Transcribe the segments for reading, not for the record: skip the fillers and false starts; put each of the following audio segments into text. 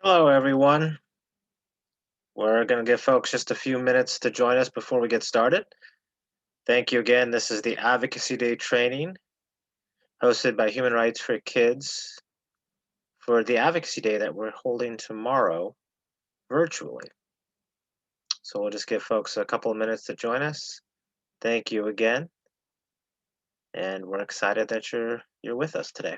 Hello, everyone. We're going to give folks just a few minutes to join us before we get started. Thank you again. This is the Advocacy Day Training hosted by Human Rights for Kids for the Advocacy Day that we're holding tomorrow virtually. So we'll just give folks a couple of minutes to join us. Thank you again. And we're excited that you're with us today.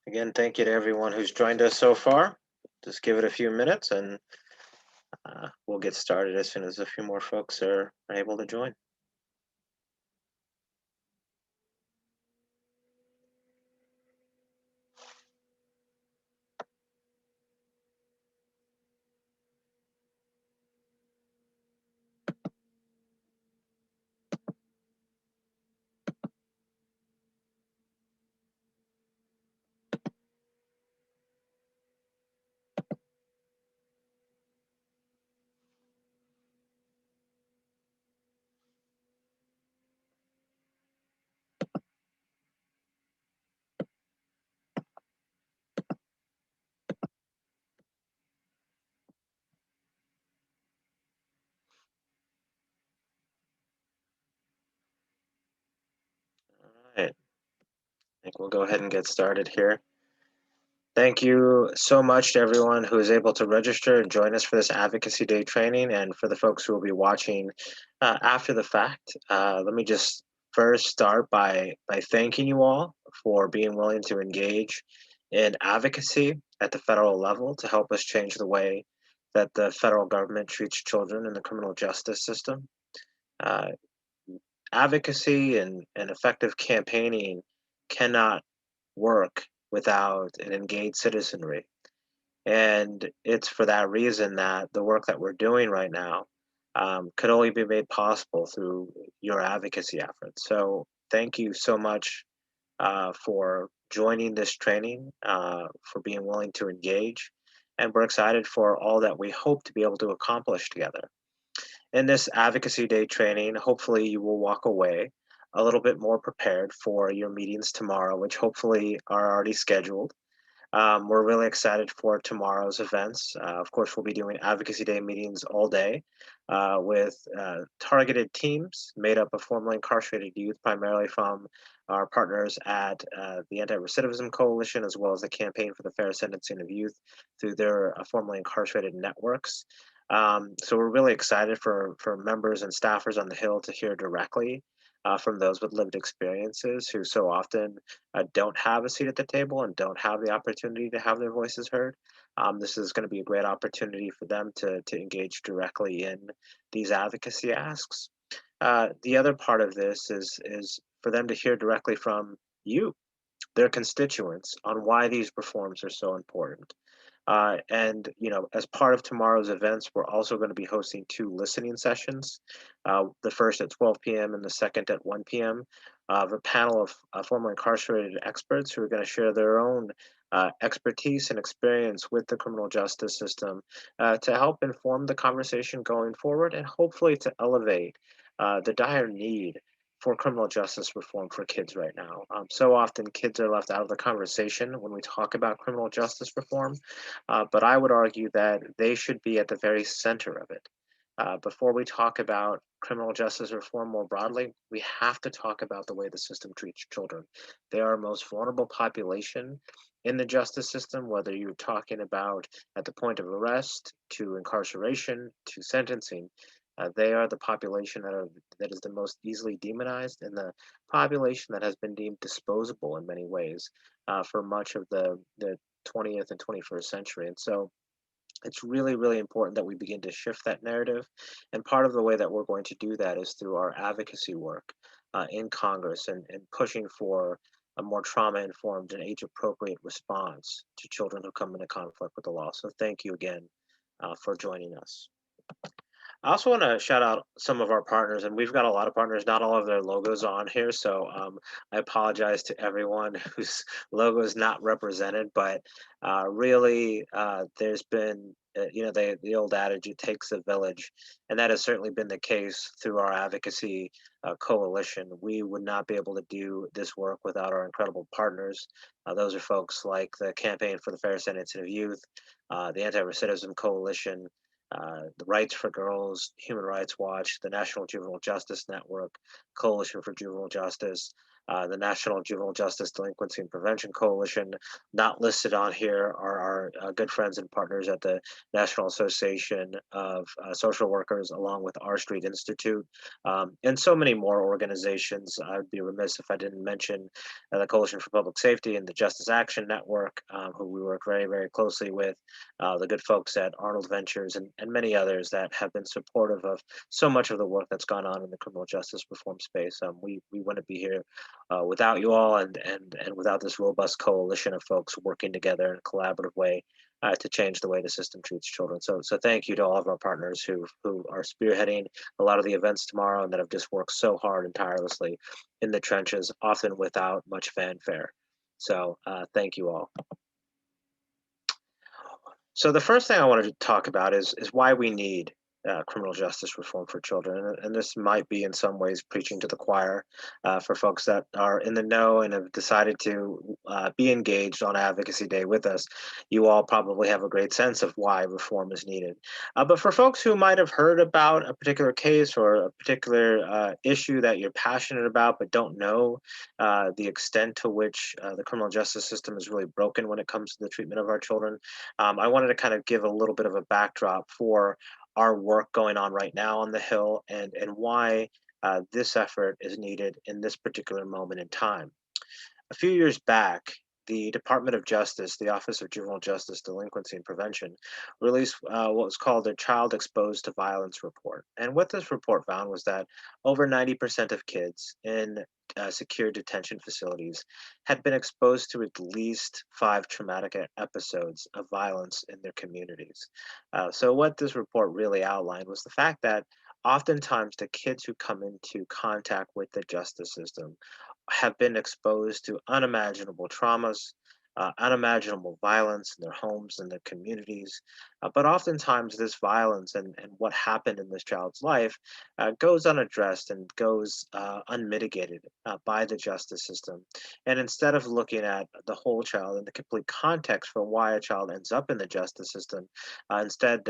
Again, thank you to everyone who's joined us so far. Just give it a few minutes and we'll get started as soon as a few more folks are able to join. All right. I think we'll go ahead and get started here. Thank you so much to everyone who is able to register and join us for this Advocacy Day training, and for the folks who will be watching after the fact. Let me just first start by thanking you all for being willing to engage in advocacy at the federal level to help us change the way that the federal government treats children in the criminal justice system. Uh, Advocacy and effective campaigning cannot work without an engaged citizenry. And it's for that reason that the work that we're doing right now could only be made possible through your advocacy efforts. So thank you so much for joining this training, for being willing to engage. And we're excited for all that we hope to be able to accomplish together. In this Advocacy Day training, hopefully you will walk away a little bit more prepared for your meetings tomorrow, which hopefully are already scheduled. We're really excited for tomorrow's events. Of course, we'll be doing Advocacy Day meetings all day with targeted teams made up of formerly incarcerated youth, primarily from our partners at the Anti-Recidivism Coalition, as well as the Campaign for the Fair Sentencing of Youth through their formerly incarcerated networks. So we're really excited for members and staffers on the Hill to hear directly from those with lived experiences who so often don't have a seat at the table and don't have the opportunity to have their voices heard. This is going to be a great opportunity for them to engage directly in these advocacy asks. The other part of this is for them to hear directly from you, their constituents, on why these reforms are so important. And as part of tomorrow's events, we're also going to be hosting two listening sessions. The first at 12 p.m. and the second at 1 p.m. Of a panel of former incarcerated experts who are going to share their own expertise and experience with the criminal justice system to help inform the conversation going forward and hopefully to elevate the dire need for criminal justice reform for kids right now. So often kids are left out of the conversation when we talk about criminal justice reform, but I would argue that they should be at the very center of it. Before we talk about criminal justice reform more broadly, we have to talk about the way the system treats children. They are our most vulnerable population in the justice system, whether you're talking about at the point of arrest, to incarceration, to sentencing. They are the population that is the most easily demonized and the population that has been deemed disposable in many ways for much of the 20th and 21st century. And so it's really, really important that we begin to shift that narrative. And part of the way that we're going to do that is through our advocacy work in Congress and pushing for a more trauma-informed and age-appropriate response to children who come into conflict with the law. So thank you again for joining us. I also want to shout out some of our partners, and we've got a lot of partners. Not all of their logos on here, so I apologize to everyone whose logo is not represented. But really, there's been, the old adage, "It takes a village," and that has certainly been the case through our advocacy coalition. We would not be able to do this work without our incredible partners. Those are folks like the Campaign for the Fair Sentencing of Youth, the Anti-Recidivism Coalition, the Rights for Girls, Human Rights Watch, the National Juvenile Justice Network, Coalition for Juvenile Justice, the National Juvenile Justice Delinquency and Prevention Coalition. Not listed on here are our good friends and partners at the National Association of Social Workers, along with R Street Institute, and so many more organizations. I would be remiss if I didn't mention the Coalition for Public Safety and the Justice Action Network, who we work very, very closely with, the good folks at Arnold Ventures, and many others that have been supportive of so much of the work that's gone on in the criminal justice reform space. We wouldn't be here without you all, and without this robust coalition of folks working together in a collaborative way to change the way the system treats children. So thank you to all of our partners who are spearheading a lot of the events tomorrow and that have just worked so hard and tirelessly in the trenches, often without much fanfare. So thank you all. So the first thing I wanted to talk about is why we need criminal justice reform for children, and this might be in some ways preaching to the choir for folks that are in the know and have decided to be engaged on Advocacy Day with us. You all probably have a great sense of why reform is needed, but for folks who might have heard about a particular case or a particular issue that you're passionate about but don't know the extent to which the criminal justice system is really broken when it comes to the treatment of our children, I wanted to kind of give a little bit of a backdrop for our work going on right now on the Hill, and why this effort is needed in this particular moment in time. A few years back, the Department of Justice, the Office of Juvenile Justice Delinquency and Prevention, released what was called a Child Exposed to Violence report. And what this report found was that over 90% of kids in secure detention facilities had been exposed to at least 5 traumatic episodes of violence in their communities. So, what this report really outlined was the fact that oftentimes the kids who come into contact with the justice system have been exposed to unimaginable traumas, unimaginable violence in their homes and their communities. But oftentimes, this violence and what happened in this child's life goes unaddressed and goes unmitigated by the justice system. And instead of looking at the whole child and the complete context for why a child ends up in the justice system, instead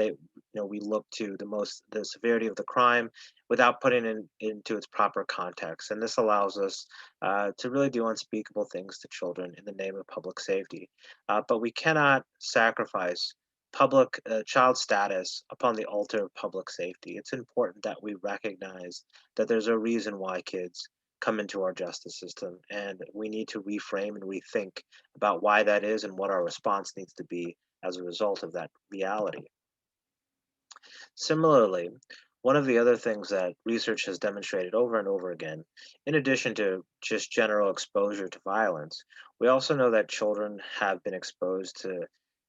we look to the severity of the crime without putting it into its proper context. And this allows us to really do unspeakable things to children in the name of public safety. But we cannot sacrifice public child status upon the altar of public safety. It's important that we recognize that there's a reason why kids come into our justice system, and we need to reframe and rethink about why that is and what our response needs to be as a result of that reality. Similarly, one of the other things that research has demonstrated over and over again, in addition to just general exposure to violence, we also know that children have been exposed to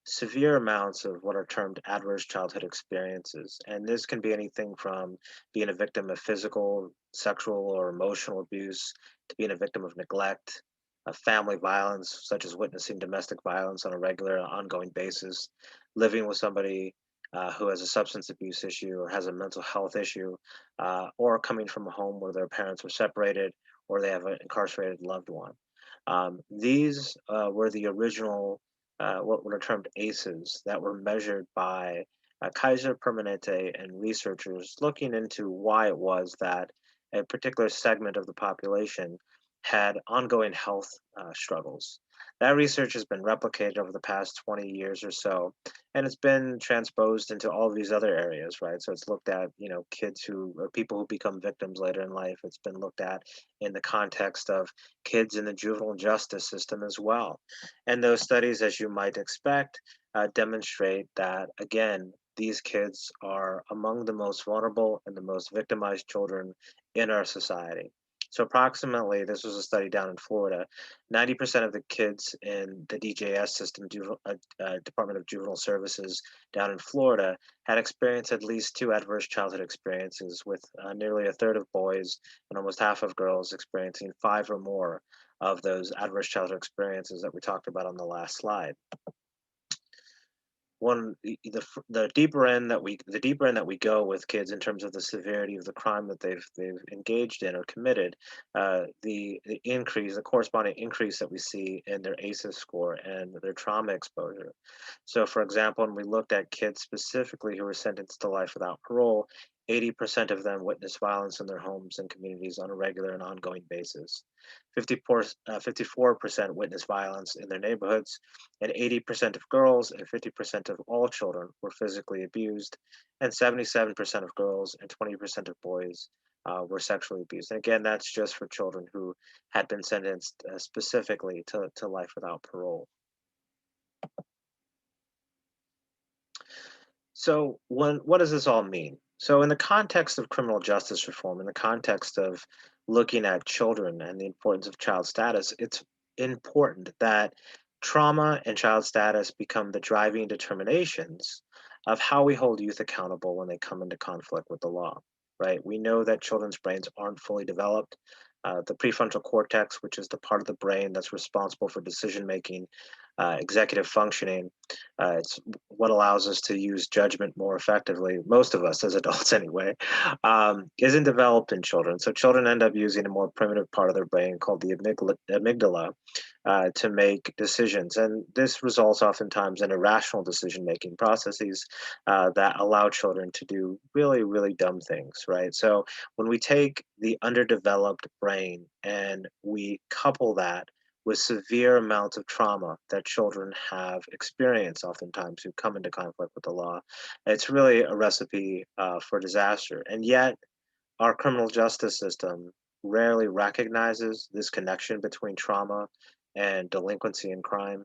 severe amounts of what are termed adverse childhood experiences. And this can be anything from being a victim of physical, sexual, or emotional abuse to being a victim of neglect, of family violence, such as witnessing domestic violence on a regular, ongoing basis, living with somebody who has a substance abuse issue or has a mental health issue, or coming from a home where their parents were separated or they have an incarcerated loved one. These were the original, what were termed ACEs, that were measured by Kaiser Permanente and researchers looking into why it was that a particular segment of the population had ongoing health struggles. That research has been replicated over the past 20 years or so, and it's been transposed into all of these other areas, right? So it's looked at, kids who or people who become victims later in life. It's been looked at in the context of kids in the juvenile justice system as well. And those studies, as you might expect, demonstrate that, again, these kids are among the most vulnerable and the most victimized children in our society. So approximately, this was a study down in Florida, 90% of the kids in the DJS system, Department of Juvenile Services down in Florida, had experienced at least two adverse childhood experiences, with nearly a third of boys and almost half of girls experiencing five or more of those adverse childhood experiences that we talked about on the last slide. The deeper end that we go with kids in terms of the severity of the crime that they've engaged in or committed, the corresponding increase that we see in their ACEs score and their trauma exposure. So, for example, when we looked at kids specifically who were sentenced to life without parole, 80% of them witnessed violence in their homes and communities on a regular and ongoing basis. 54% witnessed violence in their neighborhoods, and 80% of girls and 50% of all children were physically abused, and 77% of girls and 20% of boys were sexually abused. And again, that's just for children who had been sentenced specifically to life without parole. So, what does this all mean? So, in the context of criminal justice reform, in the context of looking at children and the importance of child status, it's important that trauma and child status become the driving determinations of how we hold youth accountable when they come into conflict with the law, right? We know that children's brains aren't fully developed. The prefrontal cortex, which is the part of the brain that's responsible for decision making, executive functioning, it's what allows us to use judgment more effectively, most of us as adults anyway, isn't developed in children. So children end up using a more primitive part of their brain called the amygdala to make decisions. And this results oftentimes in irrational decision making processes that allow children to do really, really dumb things, right? So when we take the underdeveloped brain and we couple that with severe amounts of trauma that children have experienced, oftentimes who come into conflict with the law, it's really a recipe for disaster. And yet, our criminal justice system rarely recognizes this connection between trauma and delinquency and crime,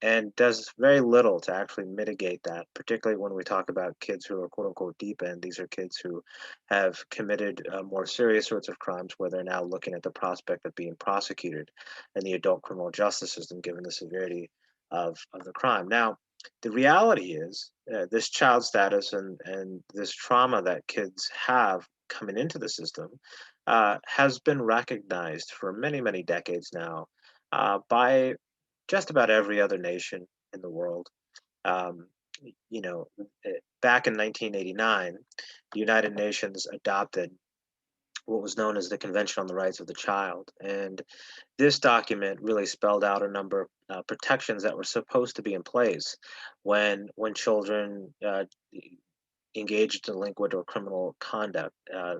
and does very little to actually mitigate that, particularly when we talk about kids who are quote unquote deep end. These are kids who have committed more serious sorts of crimes where they're now looking at the prospect of being prosecuted in the adult criminal justice system given the severity of the crime. Now, the reality is this child status and this trauma that kids have coming into the system has been recognized for many, many decades now by just about every other nation in the world. Um, you know, Back in 1989, the United Nations adopted what was known as the Convention on the Rights of the Child. And this document really spelled out a number of protections that were supposed to be in place when children engage in delinquent or criminal conduct.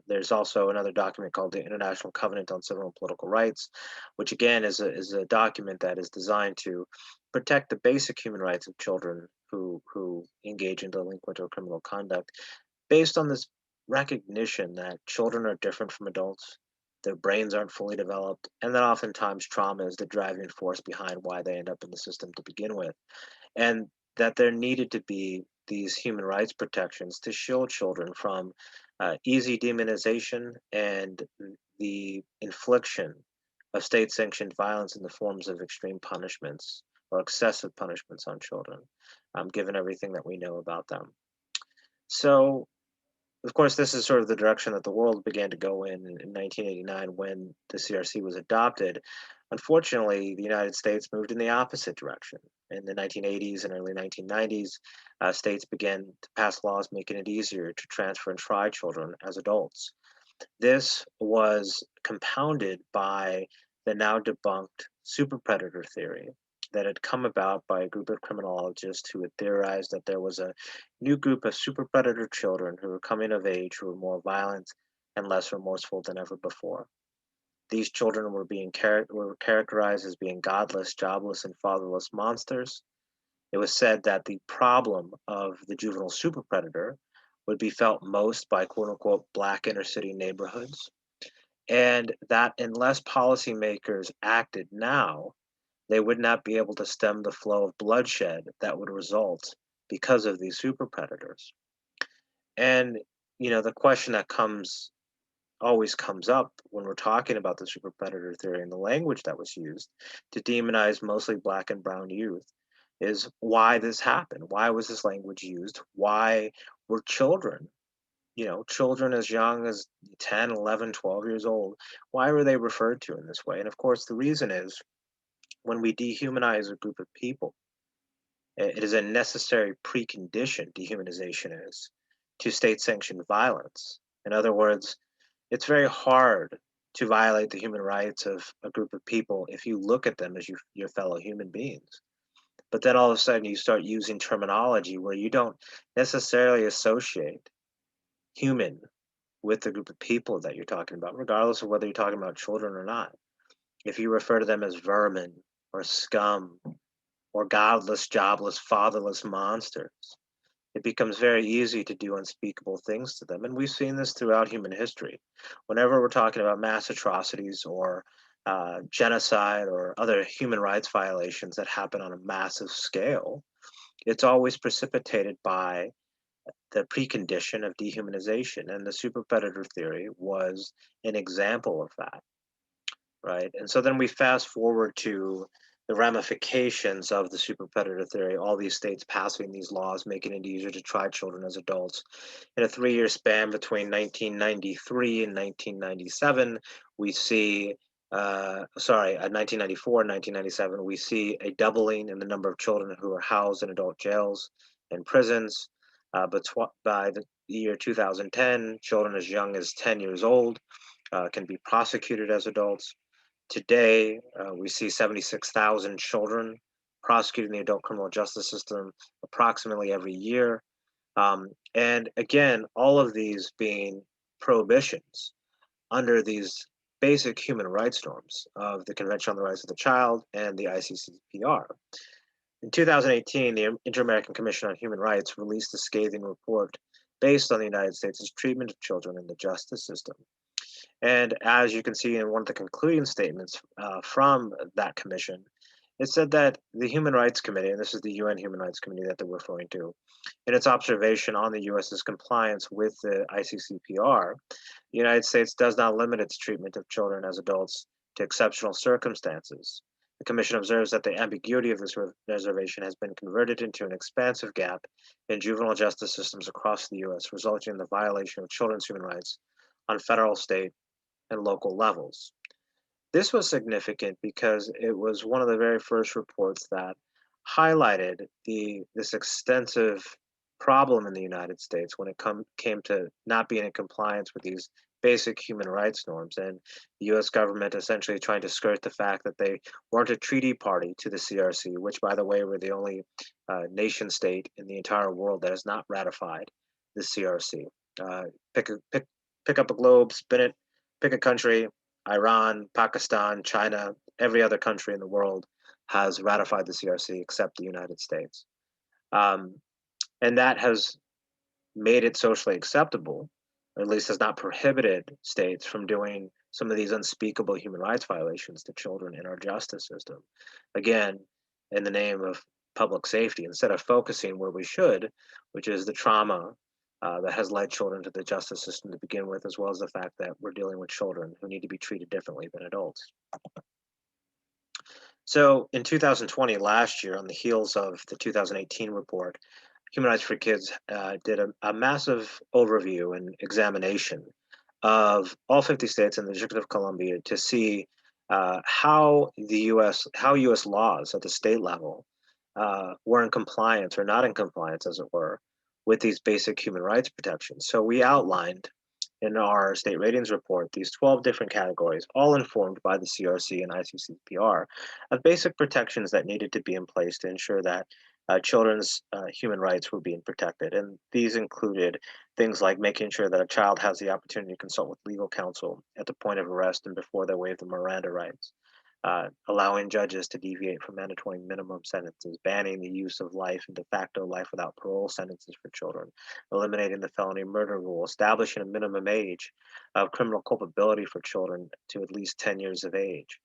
There's also another document called the International Covenant on Civil and Political Rights, which again is a document that is designed to protect the basic human rights of children who engage in delinquent or criminal conduct, based on this recognition that children are different from adults. Their brains aren't fully developed, and that oftentimes trauma is the driving force behind why they end up in the system to begin with, and that there needed to be these human rights protections to shield children from easy demonization and the infliction of state sanctioned violence in the forms of extreme punishments or excessive punishments on children, given everything that we know about them. So, of course, this is sort of the direction that the world began to go in 1989 when the CRC was adopted. Unfortunately, the United States moved in the opposite direction. In the 1980s and early 1990s, states began to pass laws making it easier to transfer and try children as adults. This was compounded by the now debunked super predator theory that had come about by a group of criminologists who had theorized that there was a new group of super predator children who were coming of age who were more violent and less remorseful than ever before. These children were characterized as being godless, jobless, and fatherless monsters. It was said that the problem of the juvenile super predator would be felt most by quote unquote black inner city neighborhoods, and that unless policymakers acted now, they would not be able to stem the flow of bloodshed that would result because of these super predators. And the question that comes always comes up when we're talking about the super predator theory and the language that was used to demonize mostly black and brown youth is why this happened. Why was this language used? Why were children, children as young as 10, 11, 12 years old, why were they referred to in this way? And of course, the reason is when we dehumanize a group of people, it is a necessary precondition, dehumanization is, to state sanctioned violence. In other words, it's very hard to violate the human rights of a group of people if you look at them as your fellow human beings. But then all of a sudden you start using terminology where you don't necessarily associate human with the group of people that you're talking about, regardless of whether you're talking about children or not. If you refer to them as vermin or scum or godless, jobless, fatherless monsters, it becomes very easy to do unspeakable things to them. And we've seen this throughout human history. Whenever we're talking about mass atrocities or genocide or other human rights violations that happen on a massive scale, it's always precipitated by the precondition of dehumanization. And the super predator theory was an example of that, right? And so then we fast forward to the ramifications of the super predator theory, all these states passing these laws, making it easier to try children as adults. In a 3 year span between 1993 and 1997, we see, 1994 and 1997, we see a doubling in the number of children who are housed in adult jails and prisons. But by the year 2010, children as young as 10 years old can be prosecuted as adults. Today, we see 76,000 children prosecuted in the adult criminal justice system approximately every year. And again, all of these being prohibitions under these basic human rights norms of the Convention on the Rights of the Child and the ICCPR. In 2018, the Inter-American Commission on Human Rights released a scathing report based on the United States' treatment of children in the justice system. And as you can see in one of the concluding statements from that commission, it said that the Human Rights Committee, and this is the UN Human Rights Committee that they're referring to, in its observation on the US's compliance with the ICCPR, the United States does not limit its treatment of children as adults to exceptional circumstances. The Commission observes that the ambiguity of this reservation has been converted into an expansive gap in juvenile justice systems across the US, resulting in the violation of children's human rights on federal, state, and local levels. This was significant because it was one of the very first reports that highlighted this extensive problem in the United States when it came to not being in compliance with these basic human rights norms, and the U.S. government essentially trying to skirt the fact that they weren't a treaty party to the CRC, which, by the way, we're the only nation state in the entire world that has not ratified the CRC. Uh, pick up a globe, spin it, pick a country. Iran, Pakistan, China, every other country in the world has ratified the CRC except the United States. Um, and that has made it socially acceptable, or at least has not prohibited states from doing some of these unspeakable human rights violations to children in our justice system. Again, in the name of public safety, instead of focusing where we should, which is the trauma that has led children to the justice system to begin with, as well as the fact that we're dealing with children who need to be treated differently than adults. So in 2020, last year, on the heels of the 2018 report, Human Rights for Kids did a massive overview and examination of all 50 states and the District of Columbia to see how U.S. laws at the state level were in compliance or not in compliance, as it were, with these basic human rights protections. So we outlined in our state ratings report these 12 different categories, all informed by the CRC and ICCPR, of basic protections that needed to be in place to ensure that children's human rights were being protected. And these included things like making sure that a child has the opportunity to consult with legal counsel at the point of arrest and before they waive the Miranda rights, allowing judges to deviate from mandatory minimum sentences, banning the use of life and de facto life without parole sentences for children, eliminating the felony murder rule, establishing a minimum age of criminal culpability for children to at least 10 years of age,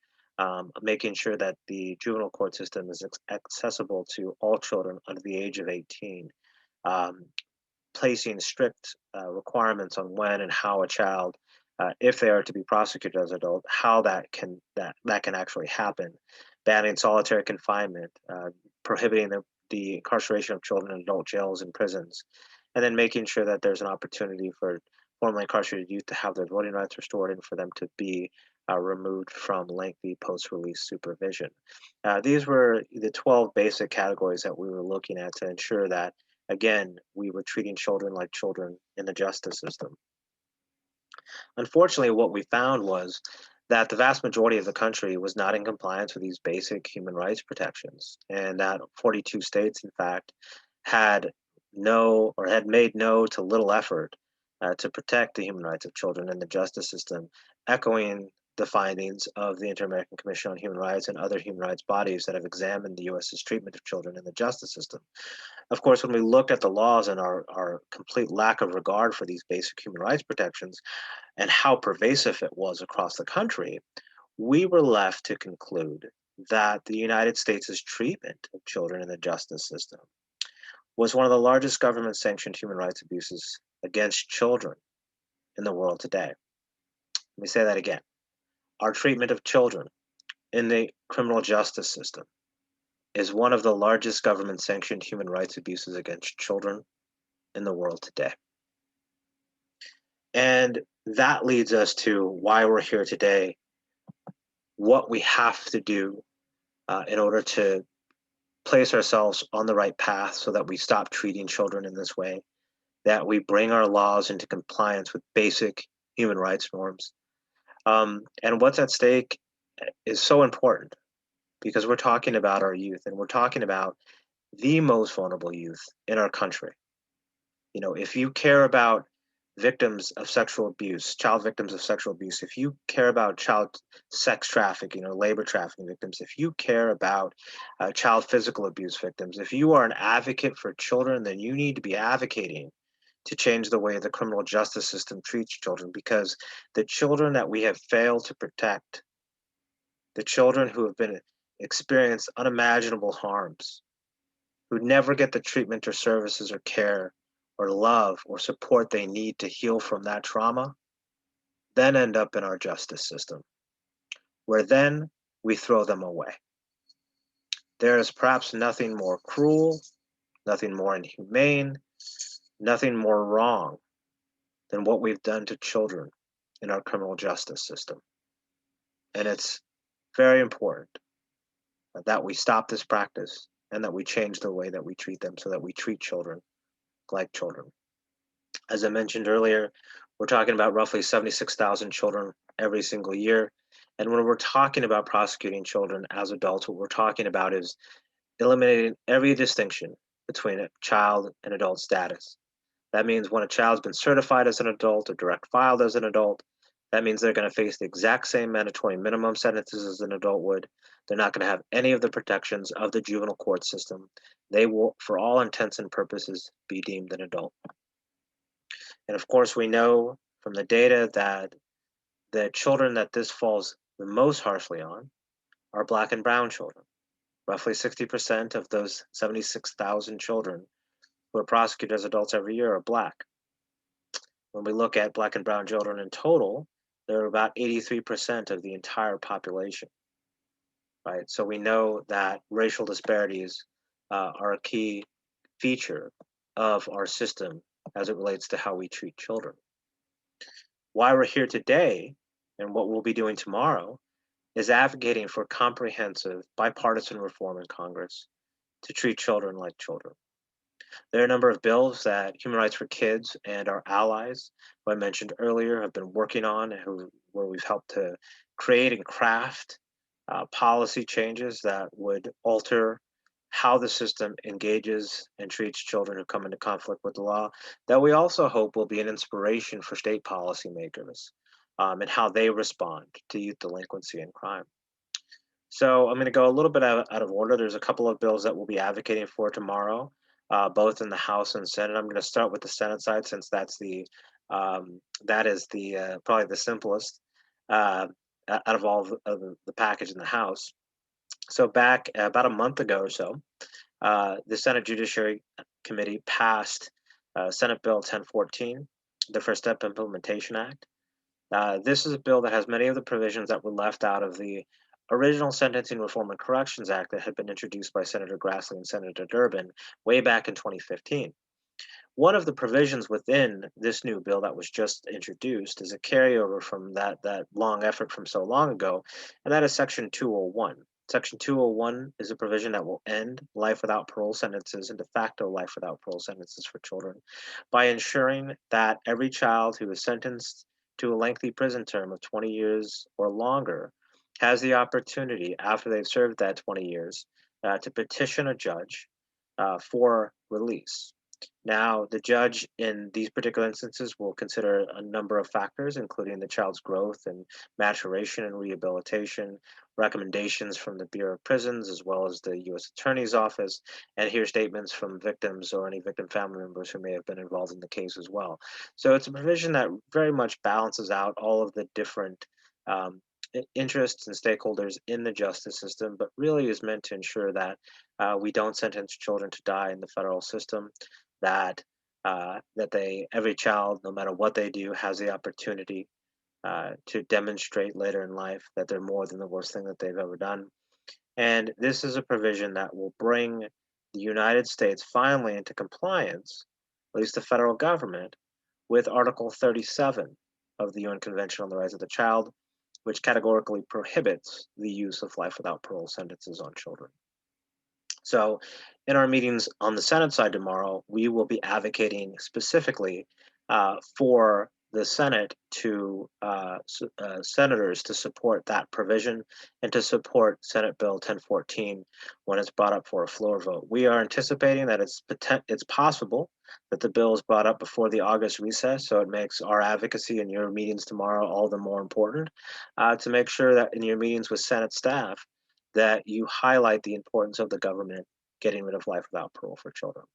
making sure that the juvenile court system is accessible to all children under the age of 18, um, placing strict requirements on when and how a child if they are to be prosecuted as adults, how that can actually happen, banning solitary confinement, prohibiting the incarceration of children in adult jails and prisons, and then making sure that there's an opportunity for formerly incarcerated youth to have their voting rights restored and for them to be removed from lengthy post-release supervision. These were the 12 basic categories that we were looking at to ensure that, again, we were treating children like children in the justice system. Unfortunately, what we found was that the vast majority of the country was not in compliance with these basic human rights protections, and that 42 states, in fact, had had made no to little effort to protect the human rights of children in the justice system, echoing the findings of the Inter-American Commission on Human Rights and other human rights bodies that have examined the U.S.'s treatment of children in the justice system. Of course, when we looked at the laws and our complete lack of regard for these basic human rights protections, and how pervasive it was across the country, we were left to conclude that the United States' treatment of children in the justice system was one of the largest government sanctioned human rights abuses against children in the world today. Let me say that again. Our treatment of children in the criminal justice system is one of the largest government sanctioned human rights abuses against children in the world today. And that leads us to why we're here today, what we have to do in order to place ourselves on the right path so that we stop treating children in this way, that we bring our laws into compliance with basic human rights norms. And what's at stake is so important because we're talking about our youth and we're talking about the most vulnerable youth in our country. You know, if you care about victims of sexual abuse, child victims of sexual abuse, if you care about child sex trafficking or labor trafficking victims, if you care about child physical abuse victims, if you are an advocate for children, then you need to be advocating to change the way the criminal justice system treats children, because the children that we have failed to protect, the children who have been experienced unimaginable harms, who never get the treatment or services or care or love or support they need to heal from that trauma, then end up in our justice system, where then we throw them away. There is perhaps nothing more cruel, nothing more inhumane, nothing more wrong than what we've done to children in our criminal justice system. And it's very important that we stop this practice and that we change the way that we treat them so that we treat children like children. As I mentioned earlier, we're talking about roughly 76,000 children every single year. And when we're talking about prosecuting children as adults, what we're talking about is eliminating every distinction between a child and adult status. That means when a child's been certified as an adult or direct filed as an adult, that means they're going to face the exact same mandatory minimum sentences as an adult would. They're not going to have any of the protections of the juvenile court system. They will, for all intents and purposes, be deemed an adult. And of course, we know from the data that the children that this falls the most harshly on are Black and brown children. Roughly 60% of those 76,000 children who are prosecuted as adults every year are Black. When we look at Black and brown children in total, they're about 83% of the entire population, right? So we know that racial disparities are a key feature of our system as it relates to how we treat children. Why we're here today and what we'll be doing tomorrow is advocating for comprehensive bipartisan reform in Congress to treat children like children. There are a number of bills that Human Rights for Kids and our allies, who I mentioned earlier, have been working on, where we've helped to create and craft policy changes that would alter how the system engages and treats children who come into conflict with the law, that we also hope will be an inspiration for state policymakers and how they respond to youth delinquency and crime. So I'm going to go a little bit out of order. There's a couple of bills that we'll be advocating for tomorrow, both in the House and Senate. I'm going to start with the Senate side since that is the probably the simplest out of all of the package in the House. So back about a month ago or so, the Senate Judiciary Committee passed Senate Bill 1014, the First Step Implementation Act. This is a bill that has many of the provisions that were left out of the original Sentencing Reform and Corrections Act that had been introduced by Senator Grassley and Senator Durbin way back in 2015. One of the provisions within this new bill that was just introduced is a carryover from that long effort from so long ago, and that is Section 201. Section 201 is a provision that will end life without parole sentences and de facto life without parole sentences for children by ensuring that every child who is sentenced to a lengthy prison term of 20 years or longer has the opportunity, after they've served that 20 years, to petition a judge for release. Now, the judge in these particular instances will consider a number of factors, including the child's growth and maturation and rehabilitation, recommendations from the Bureau of Prisons, as well as the U.S. Attorney's Office, and hear statements from victims or any victim family members who may have been involved in the case as well. So it's a provision that very much balances out all of the different um, interests and stakeholders in the justice system, but really is meant to ensure that we don't sentence children to die in the federal system, that every child, no matter what they do, has the opportunity to demonstrate later in life that they're more than the worst thing that they've ever done. And this is a provision that will bring the United States finally into compliance, at least the federal government, with Article 37 of the UN Convention on the Rights of the Child, which categorically prohibits the use of life without parole sentences on children. So, in our meetings on the Senate side tomorrow, we will be advocating specifically for the Senate to senators to support that provision and to support Senate Bill 1014 when it's brought up for a floor vote. We are anticipating that it's possible that the bill is brought up before the August recess, so it makes our advocacy in your meetings tomorrow all the more important to make sure that in your meetings with Senate staff that you highlight the importance of the government getting rid of life without parole for children.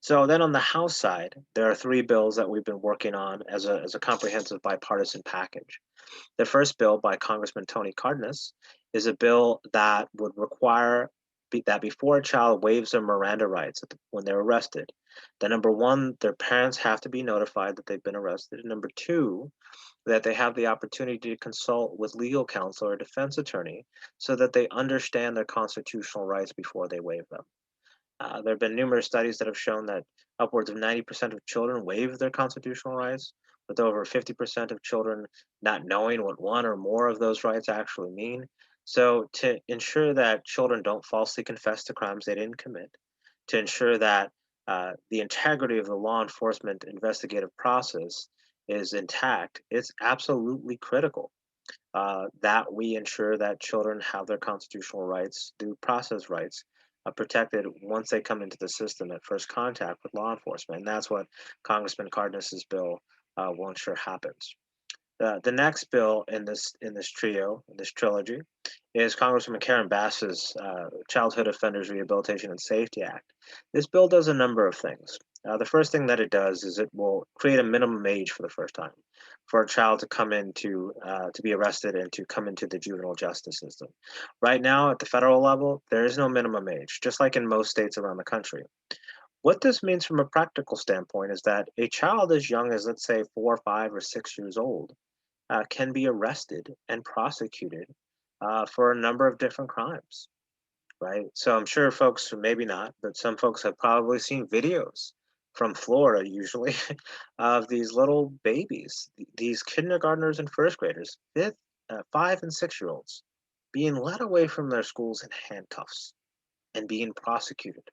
So then on the House side, there are three bills that we've been working on as a comprehensive bipartisan package. The first bill by Congressman Tony Cardenas is a bill that would require that before a child waives their Miranda rights when they're arrested, that number one, their parents have to be notified that they've been arrested. And number two, that they have the opportunity to consult with legal counsel or defense attorney so that they understand their constitutional rights before they waive them. There have been numerous studies that have shown that upwards of 90% of children waive their constitutional rights, with over 50% of children not knowing what one or more of those rights actually mean. So, to ensure that children don't falsely confess to crimes they didn't commit, to ensure that the integrity of the law enforcement investigative process is intact, it's absolutely critical that we ensure that children have their constitutional rights, due process rights, protected once they come into the system at first contact with law enforcement. And that's what Congressman Cardenas's bill will ensure happens. The next bill in this trio, in this trilogy, is Congresswoman Karen Bass's Childhood Offenders Rehabilitation and Safety Act. This bill does a number of things. The first thing that it does is it will create a minimum age for the first time for a child to come into to be arrested and to come into the juvenile justice system. Right now, at the federal level, there is no minimum age, just like in most states around the country. What this means from a practical standpoint is that a child as young as, let's say, 4, 5, or 6 years old can be arrested and prosecuted for a number of different crimes, right? So I'm sure folks, maybe not, but some folks have probably seen videos from Florida, usually, of these little babies, these kindergartners and first graders, 5 and 6 year olds, being led away from their schools in handcuffs and being prosecuted,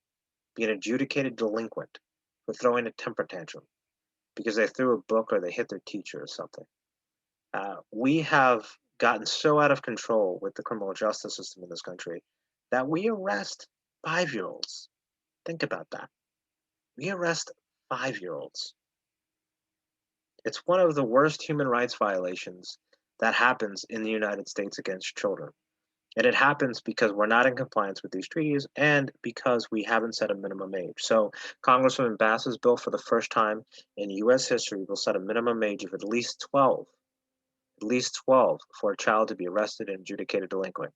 being adjudicated delinquent for throwing a temper tantrum because they threw a book or they hit their teacher or something. We have gotten so out of control with the criminal justice system in this country that we arrest 5 year olds. Think about that. We arrest 5 year olds. It's one of the worst human rights violations that happens in the United States against children. And it happens because we're not in compliance with these treaties and because we haven't set a minimum age. So, Congresswoman Bass's bill, for the first time in U.S. history, will set a minimum age of at least 12 for a child to be arrested and adjudicated delinquent.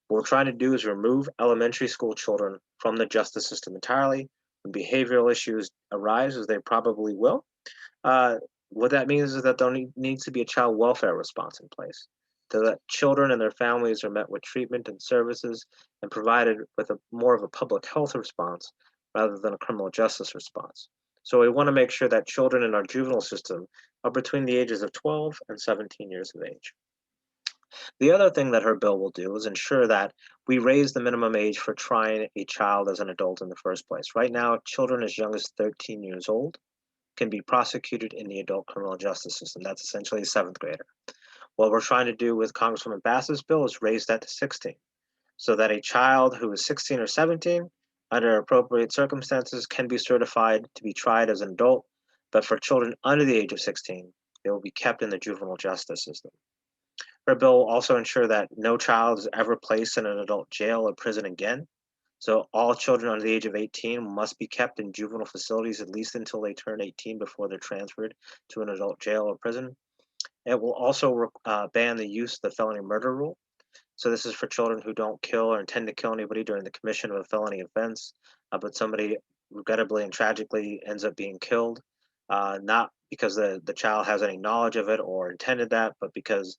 What we're trying to do is remove elementary school children from the justice system entirely. When behavioral issues arise, as they probably will, uh, What that means is that needs to be a child welfare response in place, so that children and their families are met with treatment and services and provided with a more of a public health response rather than a criminal justice response. So we want to make sure that children in our juvenile system are between the ages of 12 and 17 years of age. The other thing that her bill will do is ensure that we raise the minimum age for trying a child as an adult in the first place. Right now, children as young as 13 years old can be prosecuted in the adult criminal justice system. That's essentially a seventh grader. What we're trying to do with Congresswoman Bass's bill is raise that to 16, so that a child who is 16 or 17, under appropriate circumstances, can be certified to be tried as an adult. But for children under the age of 16, they will be kept in the juvenile justice system. Her bill will also ensure that no child is ever placed in an adult jail or prison again. So all children under the age of 18 must be kept in juvenile facilities at least until they turn 18 before they're transferred to an adult jail or prison. It will also ban the use of the felony murder rule. So this is for children who don't kill or intend to kill anybody during the commission of a felony offense, but somebody regrettably and tragically ends up being killed, not because the child has any knowledge of it or intended that, but because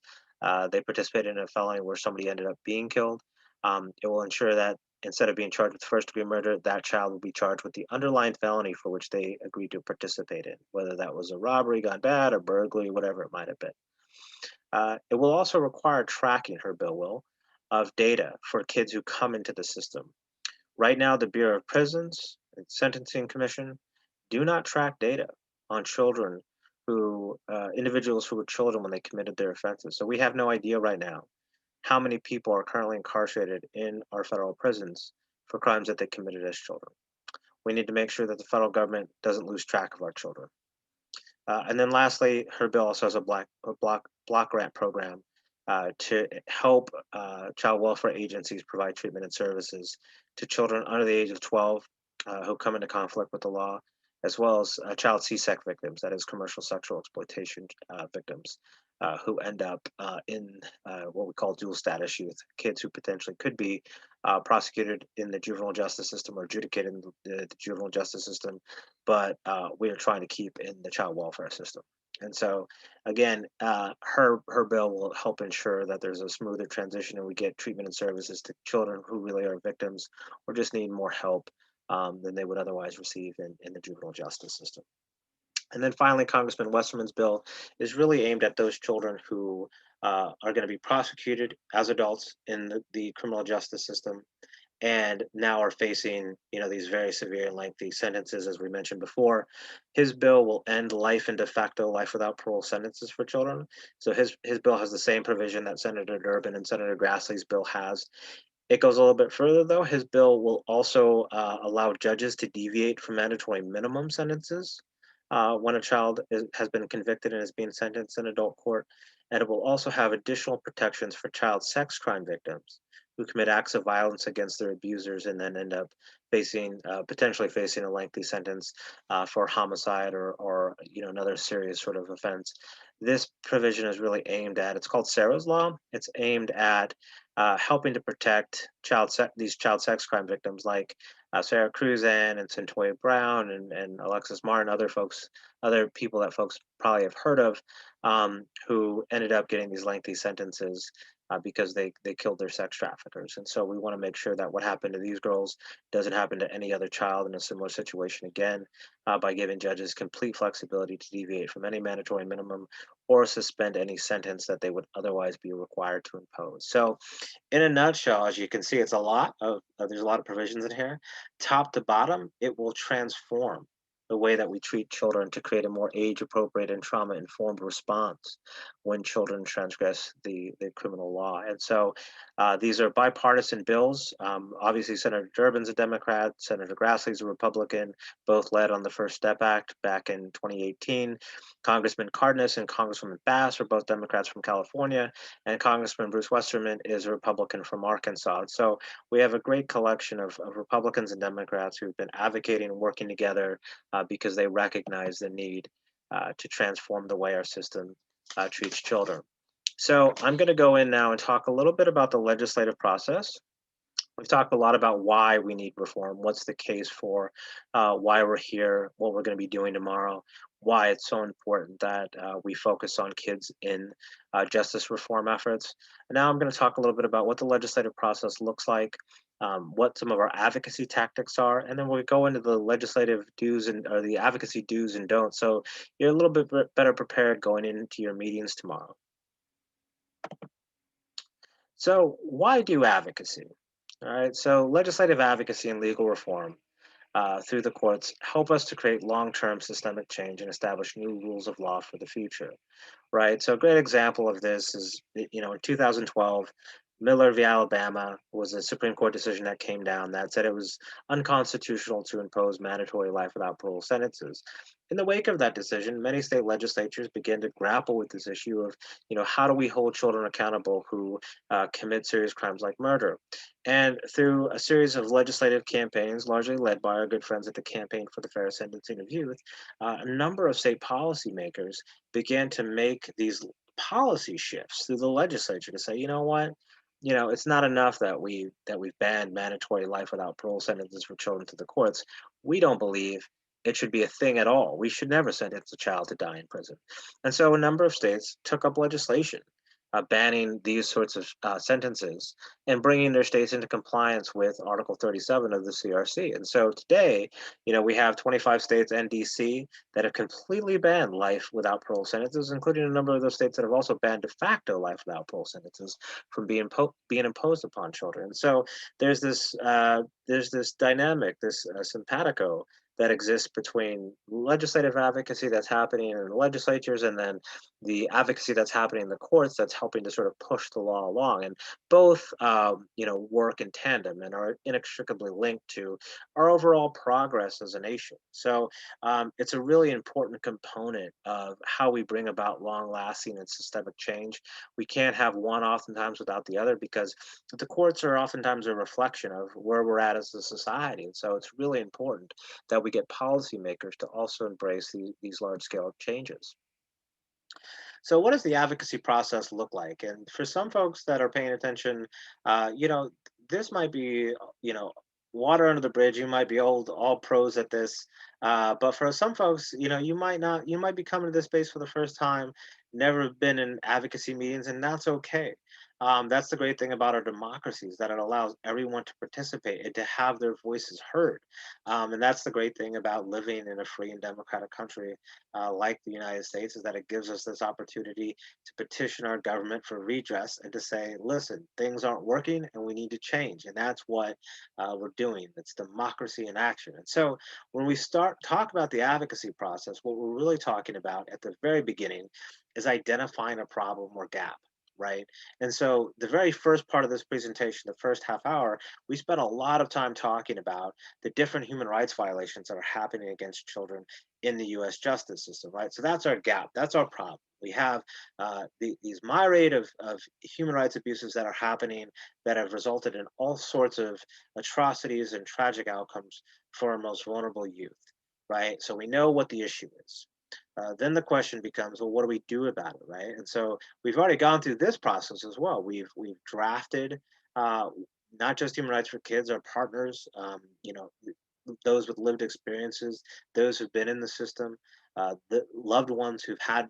they participated in a felony where somebody ended up being killed. It will ensure that instead of being charged with first degree murder, that child will be charged with the underlying felony for which they agreed to participate in, whether that was a robbery gone bad or burglary, whatever it might have been. It will also require tracking, her bill will, of data for kids who come into the system. Right now, the Bureau of Prisons and Sentencing Commission do not track data on children individuals who were children when they committed their offenses. So we have no idea right now how many people are currently incarcerated in our federal prisons for crimes that they committed as children. We need to make sure that the federal government doesn't lose track of our children. And then lastly, her bill also has block grant program to help child welfare agencies provide treatment and services to children under the age of 12 who come into conflict with the law, as well as child C-sex victims, that is commercial sexual exploitation victims, who end up in what we call dual status youth, kids who potentially could be prosecuted in the juvenile justice system or adjudicated in the juvenile justice system, but we are trying to keep in the child welfare system. And so, again, her bill will help ensure that there's a smoother transition and we get treatment and services to children who really are victims or just need more help than they would otherwise receive in the juvenile justice system. And then finally, Congressman Westerman's bill is really aimed at those children who are going to be prosecuted as adults in the criminal justice system and now are facing, these very severe and lengthy sentences, as we mentioned before. His bill will end life and de facto life without parole sentences for children. So his bill has the same provision that Senator Durbin and Senator Grassley's bill has. It goes a little bit further, though. His bill will also allow judges to deviate from mandatory minimum sentences when a child has been convicted and is being sentenced in adult court. And it will also have additional protections for child sex crime victims who commit acts of violence against their abusers and then end up potentially facing a lengthy sentence for homicide or another serious sort of offense. This provision is really aimed at, it's called Sarah's Law. It's aimed at helping to protect these child sex crime victims like Sarah Cruzan and Centoya Brown and Alexis Martin, other people that folks probably have heard of, who ended up getting these lengthy sentences because they killed their sex traffickers. And so we want to make sure that what happened to these girls doesn't happen to any other child in a similar situation again, by giving judges complete flexibility to deviate from any mandatory minimum or suspend any sentence that they would otherwise be required to impose. So in a nutshell, as you can see, it's a lot of there's a lot of provisions in here. Top to bottom, it will transform the way that we treat children to create a more age-appropriate and trauma-informed response when children transgress the criminal law. And so these are bipartisan bills. Obviously, Senator Durbin's a Democrat, Senator Grassley's a Republican, both led on the First Step Act back in 2018. Congressman Cardenas and Congresswoman Bass are both Democrats from California, and Congressman Bruce Westerman is a Republican from Arkansas. So we have a great collection of Republicans and Democrats who've been advocating and working together because they recognize the need to transform the way our system treats children. So I'm going to go in now and talk a little bit about the legislative process. We've talked a lot about why we need reform, what's the case for, why we're here, what we're going to be doing tomorrow. why it's so important that we focus on kids in justice reform efforts. And now I'm going to talk a little bit about what the legislative process looks like, what some of our advocacy tactics are, and then we'll go into the legislative do's and or the advocacy do's and don'ts. So you're a little bit better prepared going into your meetings tomorrow. So why do advocacy? All right. So legislative advocacy and legal reform through the courts help us to create long-term systemic change and establish new rules of law for the future. Right. So a great example of this is, in 2012, Miller v. Alabama was a Supreme Court decision that came down that said it was unconstitutional to impose mandatory life without parole sentences. In the wake of that decision, many state legislatures began to grapple with this issue of, how do we hold children accountable who commit serious crimes like murder? And through a series of legislative campaigns, largely led by our good friends at the Campaign for the Fair Sentencing of Youth, a number of state policymakers began to make these policy shifts through the legislature to say, you know what, it's not enough that we've banned mandatory life without parole sentences for children to the courts. We don't believe it should be a thing at all. We should never sentence a child to die in prison. And so a number of states took up legislation banning these sorts of sentences and bringing their states into compliance with Article 37 of the CRC. And so today, we have 25 states and DC that have completely banned life without parole sentences, including a number of those states that have also banned de facto life without parole sentences from being imposed upon children. And so there's this dynamic, this simpatico that exists between legislative advocacy that's happening in the legislatures and then the advocacy that's happening in the courts that's helping to sort of push the law along. And both, work in tandem and are inextricably linked to our overall progress as a nation. So it's a really important component of how we bring about long-lasting and systemic change. We can't have one oftentimes without the other because the courts are oftentimes a reflection of where we're at as a society. And so it's really important that we get policymakers to also embrace these large-scale changes. So, what does the advocacy process look like? And for some folks that are paying attention, uh, you know, this might be, water under the bridge. You might be all pros at this, but for some folks, you might not. You might be coming to this space for the first time, never been in advocacy meetings, and that's okay. That's the great thing about our democracy is that it allows everyone to participate and to have their voices heard. And that's the great thing about living in a free and democratic country like the United States is that it gives us this opportunity to petition our government for redress and to say, listen, things aren't working and we need to change. And that's what we're doing. It's democracy in action. And so when we start talk about the advocacy process, what we're really talking about at the very beginning is identifying a problem or gap. Right. And so the very first part of this presentation, the first half hour, we spent a lot of time talking about the different human rights violations that are happening against children in the U.S. justice system, right? So that's our gap. That's our problem. We have these myriad of human rights abuses that are happening that have resulted in all sorts of atrocities and tragic outcomes for our most vulnerable youth, right? So we know what the issue is. Then the question becomes, well, what do we do about it, right? And so we've already gone through this process as well. We've drafted uh, not just human rights for kids, our partners, those with lived experiences, those who've been in the system, the loved ones who've had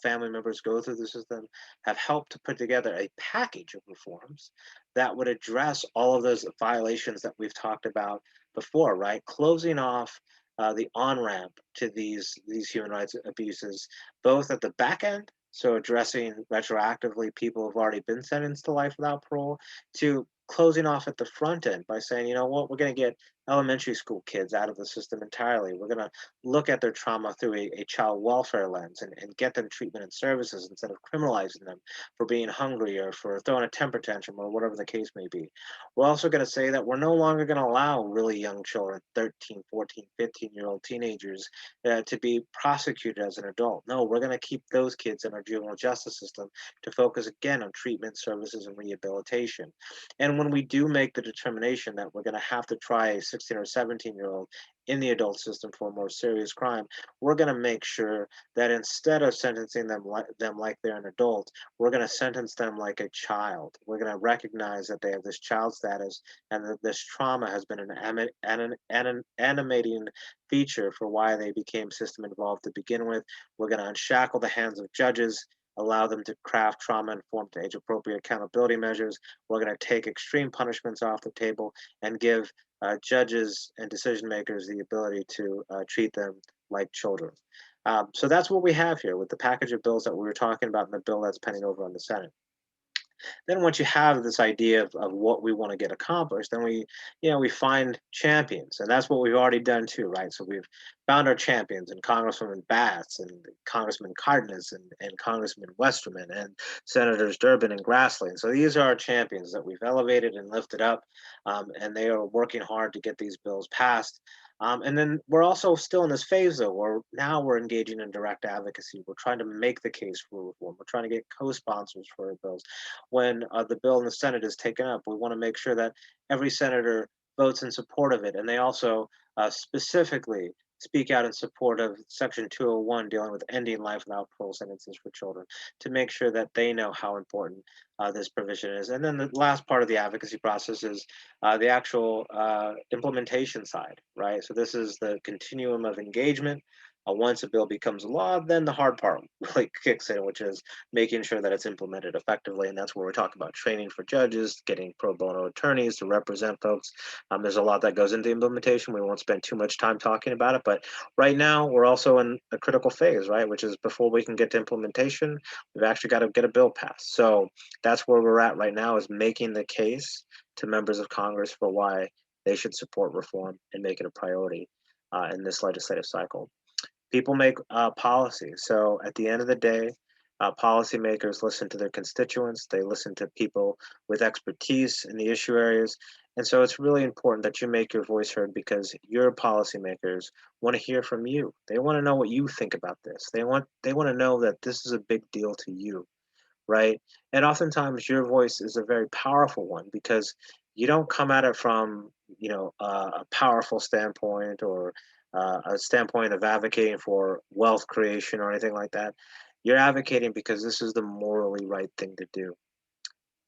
family members go through the system, have helped to put together a package of reforms that would address all of those violations that we've talked about before, right? Closing off the on ramp to these human rights abuses, both at the back end, so addressing retroactively people who've already been sentenced to life without parole, to closing off at the front end by saying, you know what, we're going to get elementary school kids out of the system entirely. We're going to look at their trauma through a child welfare lens and get them treatment and services instead of criminalizing them for being hungry or for throwing a temper tantrum or whatever the case may be. We're also going to say that we're no longer going to allow really young children, 13, 14, 15-year-old teenagers, to be prosecuted as an adult. No, we're going to keep those kids in our juvenile justice system to focus again on treatment, services, and rehabilitation. And when we do make the determination that we're going to have to try a 16 or 17-year-old in the adult system for a more serious crime, we're going to make sure that instead of sentencing them like they're an adult, we're going to sentence them like a child. We're going to recognize that they have this child status and that this trauma has been an animating feature for why they became system involved to begin with. We're going to unshackle the hands of judges, allow them to craft trauma-informed age-appropriate accountability measures. We're going to take extreme punishments off the table and give judges and decision makers the ability to treat them like children. So that's what we have here with the package of bills that we were talking about in the bill that's pending over on the Senate. Then once you have this idea of what we want to get accomplished, then we find champions, and that's what we've already done too, right? So we've found our champions and Congresswoman Batts and Congressman Cardenas and Congressman Westerman and Senators Durbin and Grassley. So these are our champions that we've elevated and lifted up, and they are working hard to get these bills passed. And then we're also still in this phase, though, where now we're engaging in direct advocacy. We're trying to make the case for reform. We're trying to get co-sponsors for our bills. When the bill in the Senate is taken up, we want to make sure that every senator votes in support of it, and they also specifically speak out in support of Section 201 dealing with ending life without parole sentences for children to make sure that they know how important this provision is. And then the last part of the advocacy process is the actual implementation side, right? So this is the continuum of engagement. Once a bill becomes a law, then the hard part really kicks in, which is making sure that it's implemented effectively. And that's where we're talking about training for judges, getting pro bono attorneys to represent folks. There's a lot that goes into implementation. We won't spend too much time talking about it, but right now we're also in a critical phase, right? Which is before we can get to implementation, we've actually got to get a bill passed. So that's where we're at right now, is making the case to members of Congress for why they should support reform and make it a priority in this legislative cycle. People make policy. So at the end of the day, policymakers listen to their constituents. They listen to people with expertise in the issue areas. And so it's really important that you make your voice heard, because your policymakers want to hear from you. They want to know what you think about this. They want to know that this is a big deal to you, right? And oftentimes your voice is a very powerful one, because you don't come at it from a powerful standpoint, or a standpoint of advocating for wealth creation or anything like that. You're advocating because this is the morally right thing to do.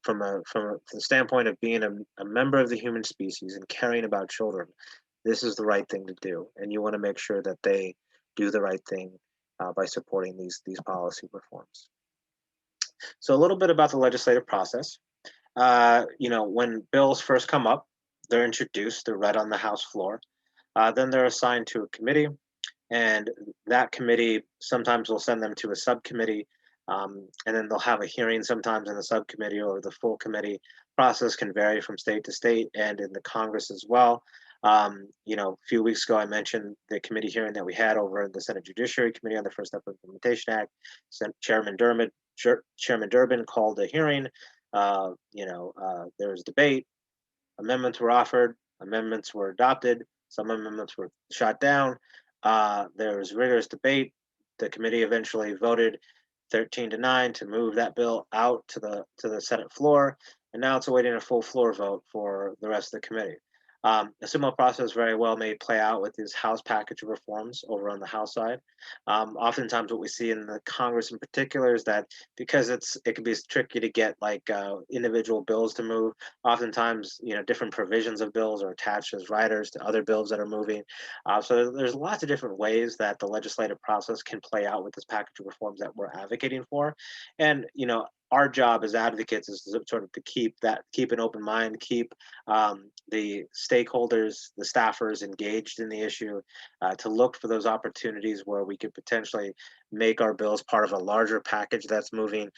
From the standpoint of being a member of the human species and caring about children, this is the right thing to do, and you want to make sure that they do the right thing by supporting these policy reforms. So a little bit about the legislative process. When bills first come up, they're introduced, they're read on the House floor. Then they're assigned to a committee, and that committee sometimes will send them to a subcommittee, and then they'll have a hearing sometimes in the subcommittee, or the full committee. Process can vary from state to state and in the Congress as well. A few weeks ago, I mentioned the committee hearing that we had over in the Senate Judiciary Committee on the First Step Implementation Act. Chairman Durbin called a hearing. There was debate. Amendments were offered. Amendments were adopted. Some amendments were shot down. There was rigorous debate. The committee eventually voted 13-9 to move that bill out to the Senate floor, and now it's awaiting a full floor vote for the rest of the committee. A similar process very well may play out with this House package of reforms over on the House side. Oftentimes, what we see in the Congress in particular is that because it can be tricky to get individual bills to move. Oftentimes, different provisions of bills are attached as riders to other bills that are moving. So there's lots of different ways that the legislative process can play out with this package of reforms that we're advocating for, and our job as advocates is to sort of to keep an open mind, keep the stakeholders, the staffers engaged in the issue, to look for those opportunities where we could potentially make our bills part of a larger package that's moving.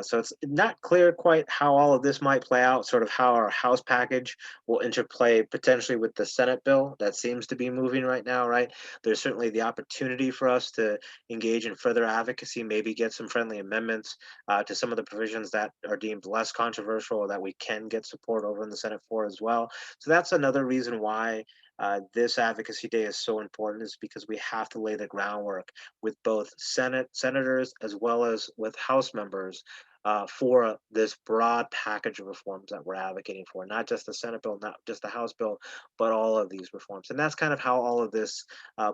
So it's not clear quite how all of this might play out, sort of how our House package will interplay potentially with the Senate bill that seems to be moving right now, right? There's certainly the opportunity for us to engage in further advocacy, maybe get some friendly amendments to some of the provisions that are deemed less controversial, or that we can get support over in the Senate for as well. So that's another reason why this Advocacy Day is so important, is because we have to lay the groundwork with both senators as well as with House members for this broad package of reforms that we're advocating for, not just the Senate bill, not just the House bill, but all of these reforms. And that's kind of how all of this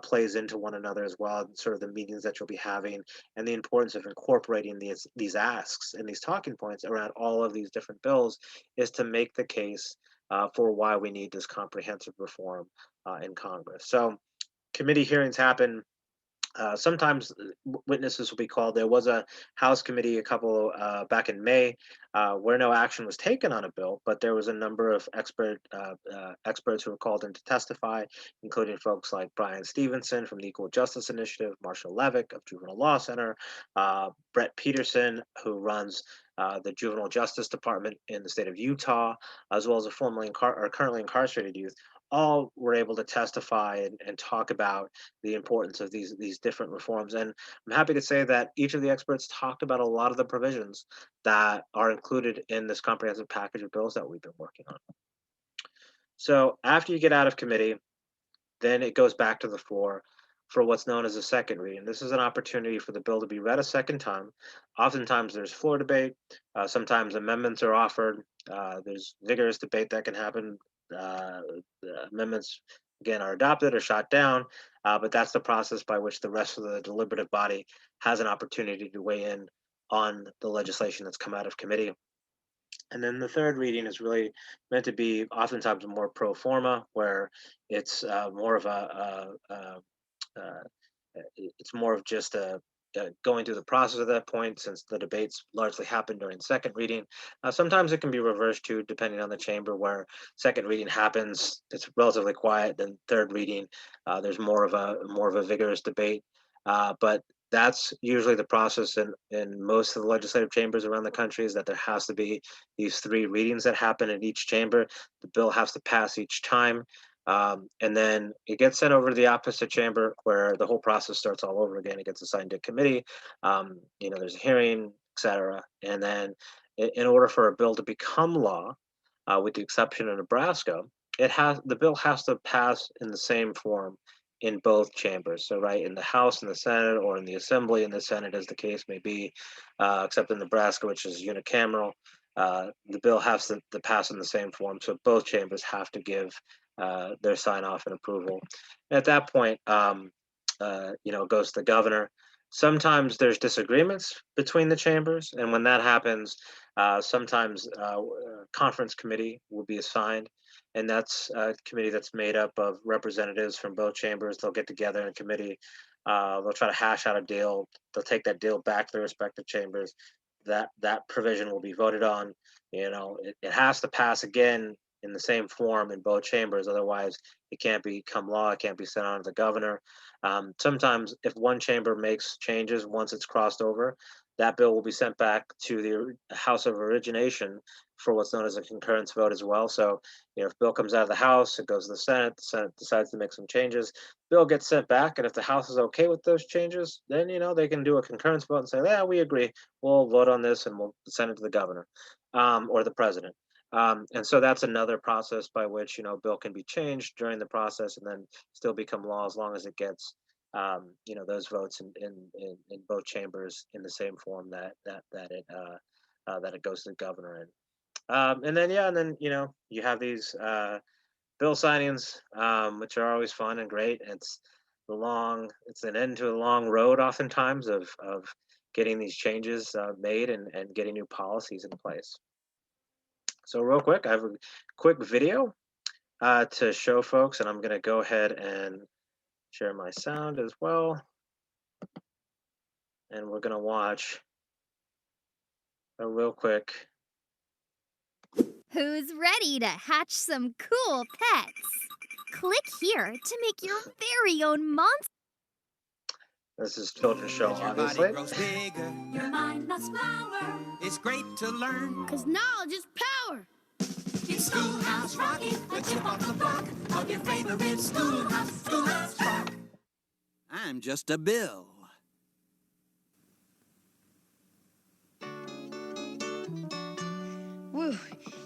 plays into one another as well, and sort of the meetings that you'll be having, and the importance of incorporating these asks and these talking points around all of these different bills is to make the case for why we need this comprehensive reform in Congress. So committee hearings happen. Sometimes witnesses will be called. There was a House committee a couple back in May where no action was taken on a bill, but there was a number of experts who were called in to testify, including folks like Brian Stevenson from the Equal Justice Initiative, Marshall Levick of Juvenile Law Center, Brett Peterson, who runs the Juvenile Justice Department in the state of Utah, as well as a formerly or currently incarcerated youth. All were able to testify and talk about the importance of these different reforms. And I'm happy to say that each of the experts talked about a lot of the provisions that are included in this comprehensive package of bills that we've been working on. So after you get out of committee, then it goes back to the floor for what's known as a second reading. This is an opportunity for the bill to be read a second time. Oftentimes there's floor debate. Sometimes amendments are offered. There's vigorous debate that can happen. Amendments, again, are adopted or shot down, but that's the process by which the rest of the deliberative body has an opportunity to weigh in on the legislation that's come out of committee. And then the third reading is really meant to be oftentimes more pro forma, where it's more of it's more of just going through the process at that point, since the debates largely happen during second reading. Sometimes it can be reversed too, depending on the chamber, where second reading happens, it's relatively quiet. Then third reading, there's more of a vigorous debate. But that's usually the process in most of the legislative chambers around the country, is that there has to be these three readings that happen in each chamber. The bill has to pass each time. And then it gets sent over to the opposite chamber, where the whole process starts all over again. It gets assigned to committee. There's a hearing, etc. And then in order for a bill to become law, with the exception of Nebraska, the bill has to pass in the same form in both chambers. So right, in the House and the Senate, or in the Assembly and the Senate, as the case may be, except in Nebraska, which is unicameral, the bill has to pass in the same form. So both chambers have to give their sign off and approval. And at that point, it goes to the governor. Sometimes there's disagreements between the chambers, and when that happens, sometimes conference committee will be assigned, and that's a committee that's made up of representatives from both chambers. They'll get together in committee. They'll try to hash out a deal. They'll take that deal back to their respective chambers. That provision will be voted on. It has to pass again in the same form in both chambers. Otherwise, it can't become law. It can't be sent on to the governor. Sometimes if one chamber makes changes once it's crossed over, that bill will be sent back to the House of origination for what's known as a concurrence vote as well. So, if the bill comes out of the House, it goes to the Senate decides to make some changes, bill gets sent back, and if the House is okay with those changes, then, they can do a concurrence vote and say, yeah, we agree, we'll vote on this, and we'll send it to the governor or the president. And so that's another process by which, bill can be changed during the process and then still become law, as long as it gets those votes in both chambers in the same form that it goes to the governor in. And then you have these bill signings, which are always fun and great. It's an end to a long road, oftentimes, of getting these changes made and getting new policies in place. So real quick, I have a quick video to show folks, and I'm going to go ahead and share my sound as well. And we're going to watch a real quick. Who's ready to hatch some cool pets? Click here to make your very own monster. This is children's show, obviously. Your body grows bigger. Your mind loves power. It's great to learn. 'Cause knowledge is power. It's Schoolhouse Rocky, the chip off the block of your favorite Schoolhouse Rock. I'm just a Bill. Whew,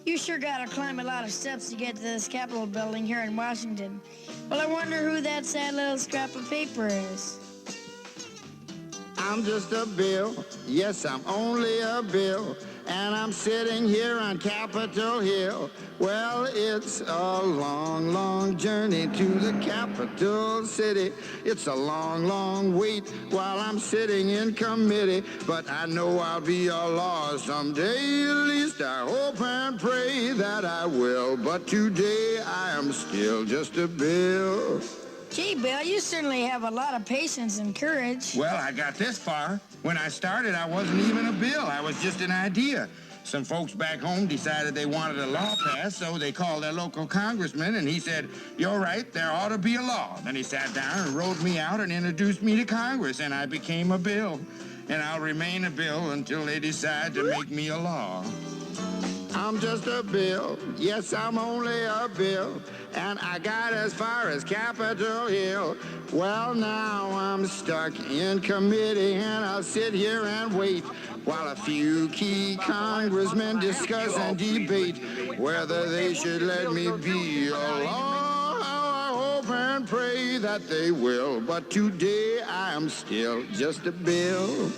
you sure gotta climb a lot of steps to get to this Capitol building here in Washington. Well, I wonder who that sad little scrap of paper is. I'm just a bill. Yes, I'm only a bill. And I'm sitting here on Capitol Hill. Well, it's a long, long journey to the capital city. It's a long, long wait while I'm sitting in committee. But I know I'll be a law someday. At least I hope and pray that I will. But today I am still just a bill. Gee, Bill, you certainly have a lot of patience and courage. Well, I got this far. When I started, I wasn't even a bill. I was just an idea. Some folks back home decided they wanted a law passed, so they called their local congressman, and he said, "You're right, there ought to be a law." Then he sat down and wrote me out and introduced me to Congress, and I became a bill. And I'll remain a bill until they decide to make me a law. I'm just a bill. Yes, I'm only a bill. And I got as far as Capitol Hill. Well, now I'm stuck in committee, and I'll sit here and wait while a few key congressmen discuss and debate whether they should let me be a law. I hope and pray that they will. But today I am still just a bill.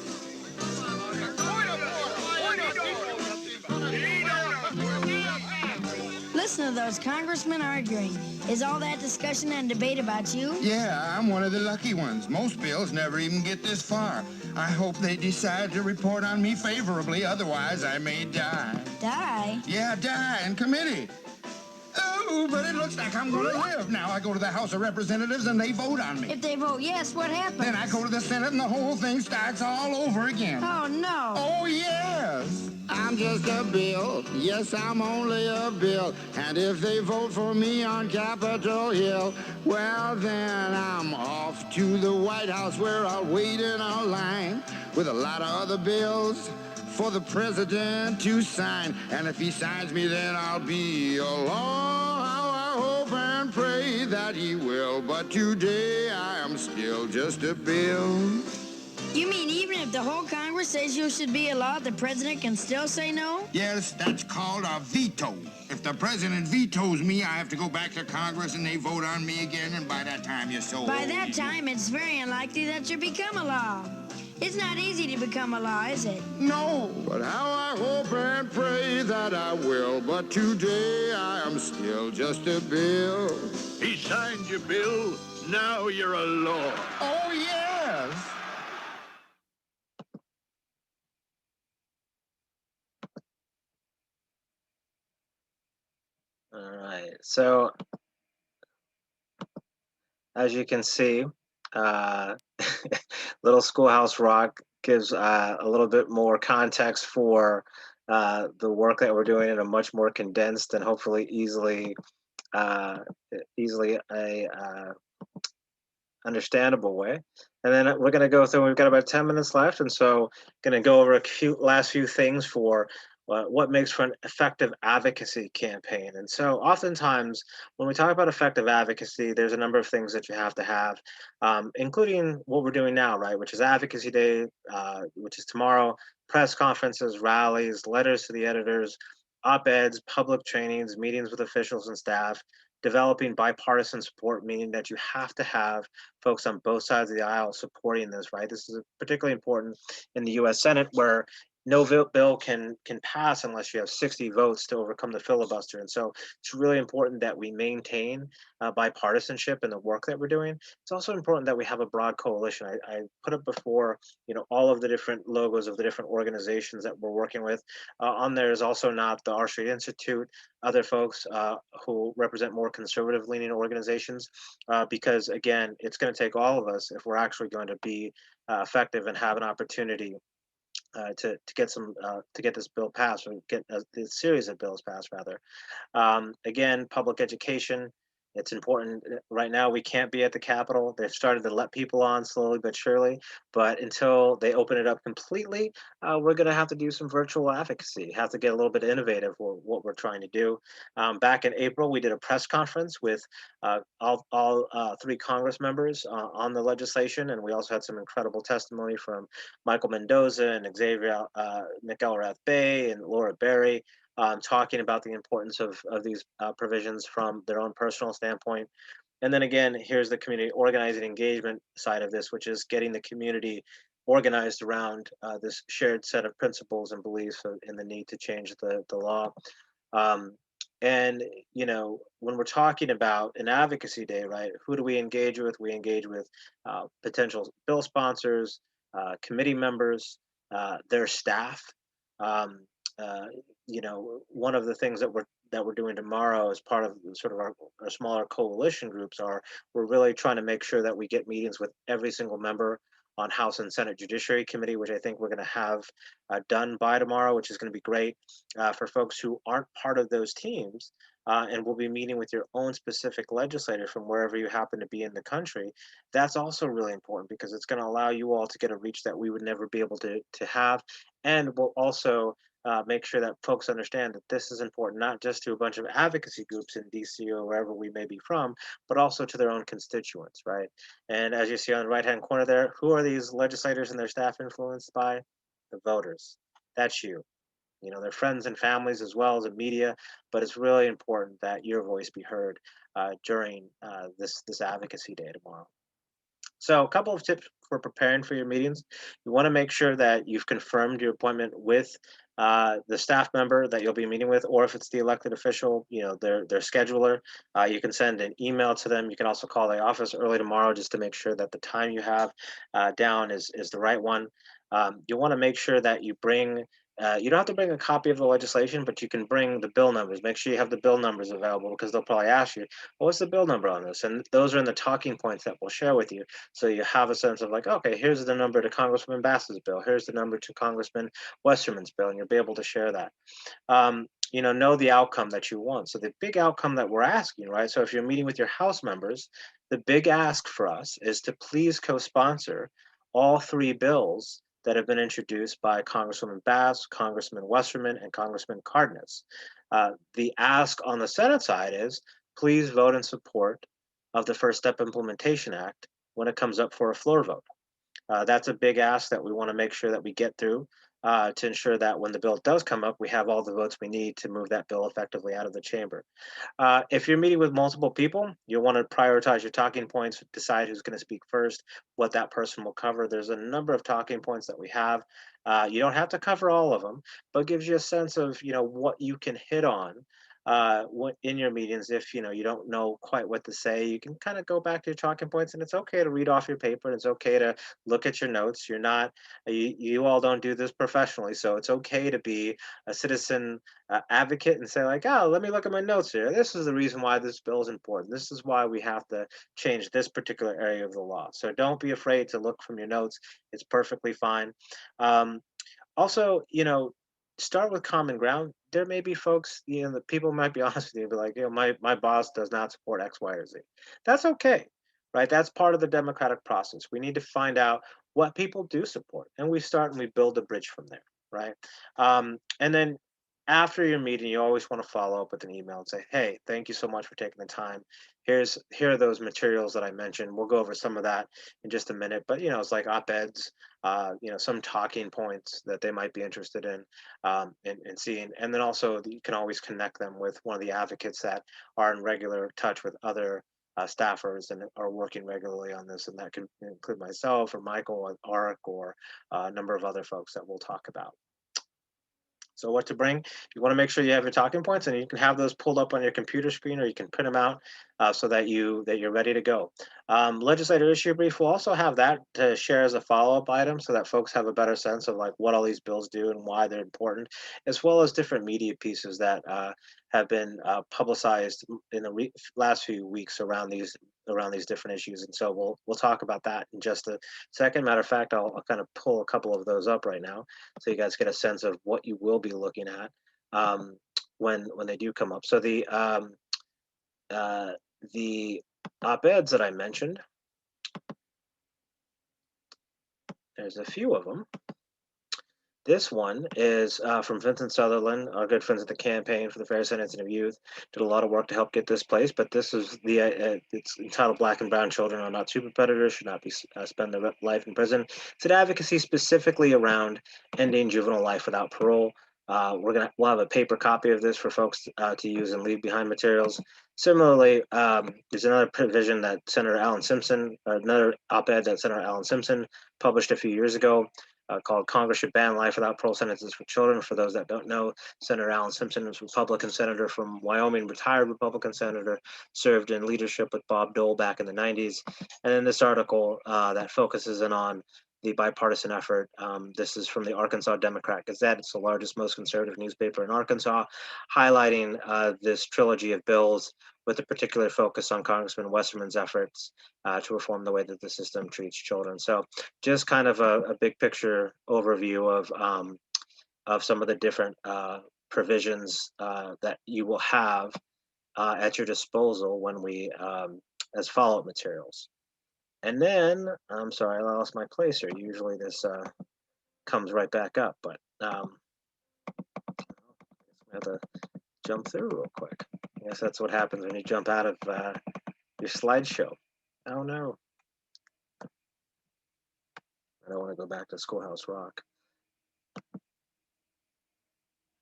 Listen to those congressmen arguing. Is all that discussion and debate about you? Yeah, I'm one of the lucky ones. Most bills never even get this far. I hope they decide to report on me favorably, otherwise I may die. Die? Yeah, die in committee. Oh, but it looks like I'm gonna live. Now I go to the House of Representatives and they vote on me. If they vote yes, what happens? Then I go to the Senate and the whole thing starts all over again. Oh, no. Oh, yes. I'm just a bill. Yes, I'm only a bill. And if they vote for me on Capitol Hill, well, then I'm off to the White House where I'll wait in a line with a lot of other bills for the president to sign. And if he signs me, then I'll be a law. I hope and pray that he will. But today I am still just a bill. You mean even if the whole Congress says you should be a law, the president can still say no? Yes, that's called a veto. If the president vetoes me, I have to go back to Congress and they vote on me again, and by that time you're so By old. that time, it's very unlikely that you become a law. It's not easy to become a law, is it? No, but how I hope and pray that I will. But today I am still just a bill. He signed your bill. Now you're a law. Oh, yes. All right. So as you can see, uh, Little Schoolhouse Rock gives a little bit more context for the work that we're doing in a much more condensed and hopefully easily understandable way. And then we're going to go through, we've got about 10 minutes left. And so going to go over last few things for what makes for an effective advocacy campaign. And so oftentimes when we talk about effective advocacy, there's a number of things that you have to have, including what we're doing now, right? Which is Advocacy Day, which is tomorrow, press conferences, rallies, letters to the editors, op-eds, public trainings, meetings with officials and staff, developing bipartisan support, meaning that you have to have folks on both sides of the aisle supporting this, right? This is particularly important in the US Senate, where no bill can pass unless you have 60 votes to overcome the filibuster. And so it's really important that we maintain bipartisanship in the work that we're doing. It's also important that we have a broad coalition. I put up before, all of the different logos of the different organizations that we're working with. On there is also not the R Street Institute, other folks who represent more conservative leaning organizations, because again, it's going to take all of us if we're actually going to be effective and have an opportunity to get this bill passed, or get this series of bills passed rather. Again, public education. It's important. Right now, we can't be at the Capitol. They've started to let people on slowly but surely, but until they open it up completely, we're going to have to do some virtual advocacy, have to get a little bit innovative with what we're trying to do. Back in April, we did a press conference with all three Congress members on the legislation, and we also had some incredible testimony from Michael Mendoza and Xavier McElrath Bay and Laura Berry, talking about the importance of these provisions from their own personal standpoint. And then again, here's the community organizing engagement side of this, which is getting the community organized around this shared set of principles and beliefs in the need to change the law. Um, and when we're talking about an advocacy day, right? Who do we engage with? We engage with potential bill sponsors, committee members, their staff. Um, uh, one of the things that we're doing tomorrow as part of sort of our smaller coalition groups are we're really trying to make sure that we get meetings with every single member on House and Senate Judiciary Committee, which I think we're going to have done by tomorrow, which is going to be great for folks who aren't part of those teams. And we'll be meeting with your own specific legislator from wherever you happen to be in the country. That's also really important because it's going to allow you all to get a reach that we would never be able to have. And we'll also make sure that folks understand that this is important, not just to a bunch of advocacy groups in DC or wherever we may be from, but also to their own constituents, right? And as you see on the right-hand corner there, who are these legislators and their staff influenced by? The voters. That's you. Their friends and families as well as the media, but it's really important that your voice be heard during this advocacy day tomorrow. So a couple of tips for preparing for your meetings. You want to make sure that you've confirmed your appointment with the staff member that you'll be meeting with, or if it's the elected official, their scheduler. You can send an email to them. You can also call the office early tomorrow just to make sure that the time you have down is the right one. You want to make sure that you don't have to bring a copy of the legislation, but you can bring the bill numbers. Make sure you have the bill numbers available because they'll probably ask you, well, what's the bill number on this? And those are in the talking points that we'll share with you. So you have a sense of like, okay, here's the number to Congressman Bass's bill. Here's the number to Congressman Westerman's bill. And you'll be able to share that. Know the outcome that you want. So the big outcome that we're asking, right? So if you're meeting with your House members, the big ask for us is to please co-sponsor all three bills that have been introduced by Congresswoman Bass, Congressman Westerman, and Congressman Cardenas. The ask on the Senate side is please vote in support of the First Step Implementation Act when it comes up for a floor vote. That's a big ask that we want to make sure that we get through to ensure that when the bill does come up, we have all the votes we need to move that bill effectively out of the chamber. If you're meeting with multiple people, you'll want to prioritize your talking points, decide who's going to speak first, what that person will cover. There's a number of talking points that we have. You don't have to cover all of them, but it gives you a sense of what you can hit on what in your meetings. If you don't know quite what to say, you can kind of go back to your talking points, and it's okay to read off your paper, and it's okay to look at your notes. You're not you all don't do this professionally, so it's okay to be a citizen advocate and say like, oh, let me look at my notes here. This is the reason why this bill is important. This is why we have to change this particular area of the law. So don't be afraid to look from your notes. It's perfectly fine. Also, start with common ground. There may be folks, the people might be honest with you, be like, my boss does not support X, Y, or Z. That's okay, right? That's part of the democratic process. We need to find out what people do support, and we start and we build a bridge from there, right? And then after your meeting, you always want to follow up with an email and say, hey, thank you so much for taking the time. Here are those materials that I mentioned. We'll go over some of that in just a minute, but it's like op-eds, some talking points that they might be interested in seeing. And then also you can always connect them with one of the advocates that are in regular touch with other staffers and are working regularly on this. And that can include myself or Michael or Arik or a number of other folks that we'll talk about. So what to bring? You want to make sure you have your talking points, and you can have those pulled up on your computer screen, or you can print them out so that you're ready to go. Legislator issue brief will also have that to share as a follow-up item, so that folks have a better sense of like what all these bills do and why they're important, as well as different media pieces that have been publicized in the last few weeks around these different issues. And so we'll talk about that in just a second. Matter of fact, I'll kind of pull a couple of those up right now so you guys get a sense of what you will be looking at when they do come up. So the op-eds that I mentioned, there's a few of them. This one is from Vincent Sutherland, our good friends at the Campaign for the Fair Sentencing of Youth. Did a lot of work to help get this place, but this is it's entitled "Black and Brown Children Are Not Super Predators, Should Not Be Spend Their Life in Prison." It's an advocacy specifically around ending juvenile life without parole. We'll have a paper copy of this for folks to use and leave behind materials. Similarly, there's another provision that Senator Alan Simpson, another op-ed that Senator Alan Simpson published a few years ago, called "Congress Should Ban Life Without Parole Sentences for Children." For those that don't know, Senator Alan Simpson is a Republican senator from Wyoming, retired Republican senator, served in leadership with Bob Dole back in the 90s. And then this article that focuses in on the bipartisan effort. This is from the Arkansas Democrat Gazette. It's the largest, most conservative newspaper in Arkansas, highlighting this trilogy of bills with a particular focus on Congressman Westerman's efforts to reform the way that the system treats children. So, just kind of a big picture overview of some of the different provisions that you will have at your disposal when we as follow-up materials. And then, I'm sorry, I lost my place here. Usually this comes right back up, but I have to jump through real quick. I guess that's what happens when you jump out of your slideshow. Oh no, I don't want to go back to Schoolhouse Rock.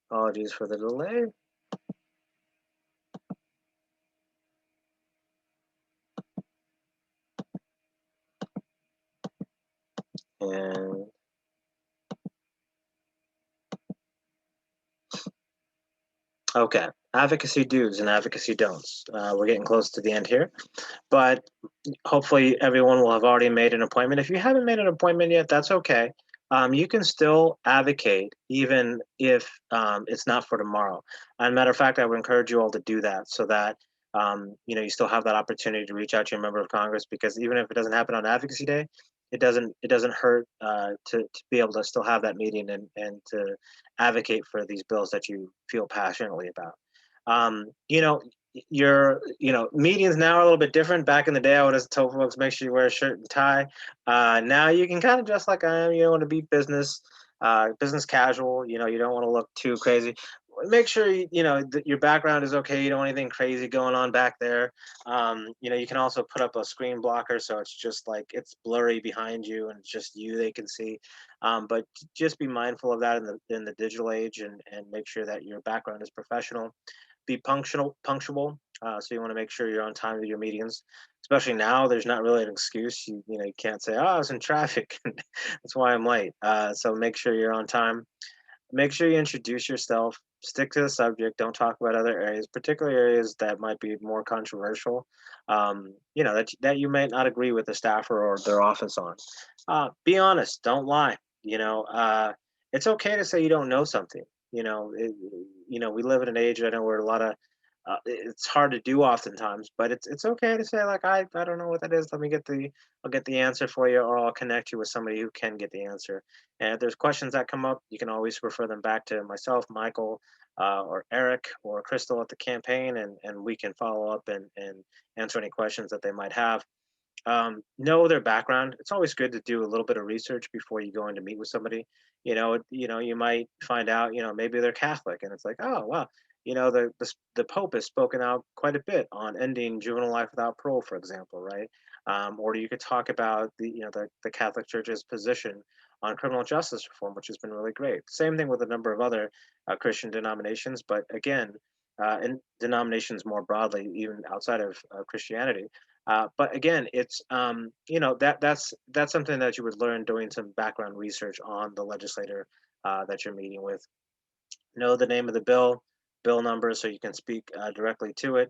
Apologies for the delay. And okay, advocacy do's and advocacy don'ts. We're getting close to the end here, but hopefully everyone will have already made an appointment. If you haven't made an appointment yet, that's okay. You can still advocate even if it's not for tomorrow. As a matter of fact, I would encourage you all to do that so that you still have that opportunity to reach out to your member of Congress, because even if it doesn't happen on Advocacy Day, it doesn't hurt to be able to still have that meeting and to advocate for these bills that you feel passionately about. Um, you know, your meetings now are a little bit different. Back in the day, I would have told folks make sure you wear a shirt and tie. Now you can kind of dress like I am. You don't want to be business casual. You don't want to look too crazy. Make sure that your background is okay. You don't want anything crazy going on back there. You can also put up a screen blocker so it's just like it's blurry behind you and it's just you they can see. But just be mindful of that in the digital age, and make sure that your background is professional. Be punctual. So you want to make sure you're on time to your meetings. Especially now, there's not really an excuse. You can't say, "Oh, I was in traffic. That's why I'm late." So make sure you're on time. Make sure you introduce yourself. Stick to the subject. Don't talk about other areas, particularly areas that might be more controversial. That you might not agree with the staffer or their office on. Be honest. Don't lie. It's okay to say you don't know something. We live in an age, I know, where a lot of it's hard to do oftentimes, but it's okay to say, like, I don't know what that is. I'll get the answer for you, or I'll connect you with somebody who can get the answer. And if there's questions that come up, you can always refer them back to myself, Michael, or Eric, or Crystal at the campaign, and we can follow up and answer any questions that they might have. Know their background. It's always good to do a little bit of research before you go in to meet with somebody. You might find out, maybe they're Catholic, and it's like, oh wow, the Pope has spoken out quite a bit on ending juvenile life without parole, for example, right? Or you could talk about the Catholic Church's position on criminal justice reform, which has been really great. Same thing with a number of other Christian denominations, but again, and denominations more broadly, even outside of Christianity. But again, it's that's something that you would learn doing some background research on the legislator that you're meeting with. Know the name of the bill number, so you can speak directly to it.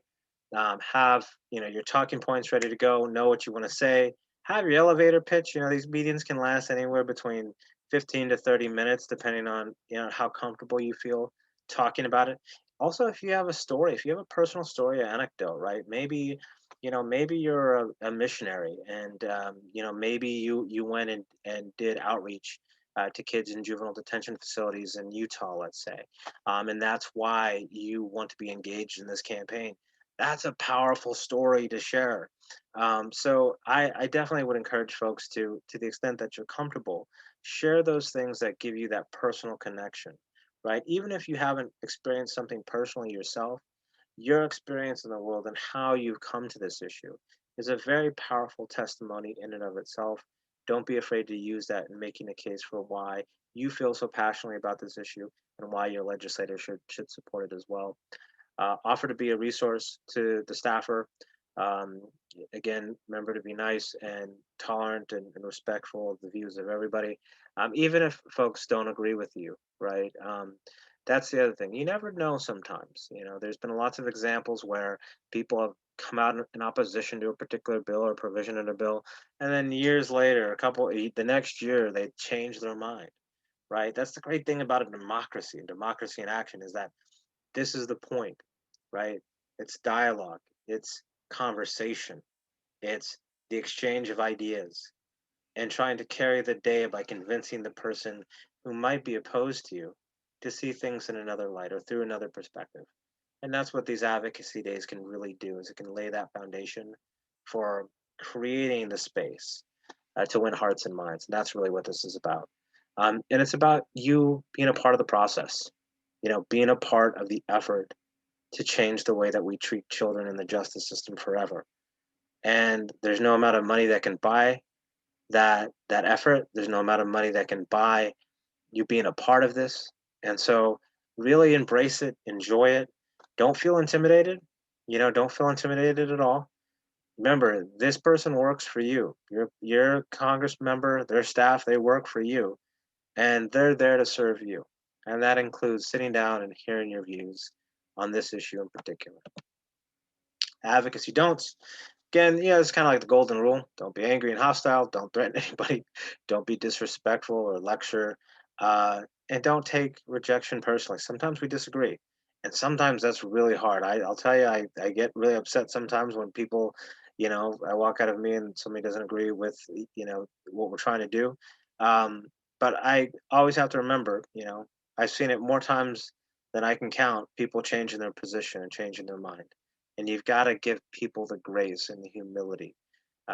Have your talking points ready to go. Know what you want to say. Have your elevator pitch. These meetings can last anywhere between 15 to 30 minutes, depending on how comfortable you feel talking about it. Also, if you have a story, if you have a personal story or anecdote, right? Maybe you're a missionary, and maybe you went and did outreach to kids in juvenile detention facilities in Utah, let's say, and that's why you want to be engaged in this campaign. That's a powerful story to share. So I definitely would encourage folks to the extent that you're comfortable, share those things that give you that personal connection, right? Even if you haven't experienced something personally yourself, your experience in the world and how you've come to this issue is a very powerful testimony in and of itself. Don't be afraid to use that in making a case for why you feel so passionately about this issue and why your legislator should support it as well. Offer to be a resource to the staffer. Um, Again, remember to be nice and tolerant and respectful of the views of everybody, even if folks don't agree with you, right? That's the other thing. You never know sometimes. There's been lots of examples where people have come out in opposition to a particular bill or provision in a bill, and then years later, the next year, they change their mind, right? That's the great thing about a democracy and democracy in action is that this is the point, right? It's dialogue, it's conversation, it's the exchange of ideas, and trying to carry the day by convincing the person who might be opposed to you to see things in another light or through another perspective. And that's what these advocacy days can really do is it can lay that foundation for creating the space to win hearts and minds. And that's really what this is about. And it's about you being a part of the process, being a part of the effort to change the way that we treat children in the justice system forever. And there's no amount of money that can buy that effort. There's no amount of money that can buy you being a part of this. And so really embrace it, enjoy it. Don't feel intimidated. Don't feel intimidated at all. Remember, this person works for you. Your Congress member, their staff, they work for you, and they're there to serve you. And that includes sitting down and hearing your views on this issue in particular. Advocacy don'ts. Again, it's kind of like the golden rule. Don't be angry and hostile. Don't threaten anybody. Don't be disrespectful or lecture. And don't take rejection personally. Sometimes we disagree. And sometimes that's really hard. I'll tell you, I get really upset sometimes when people, I walk out of me and somebody doesn't agree with, what we're trying to do. Um, but I always have to remember, I've seen it more times than I can count, people changing their position and changing their mind. And you've got to give people the grace and the humility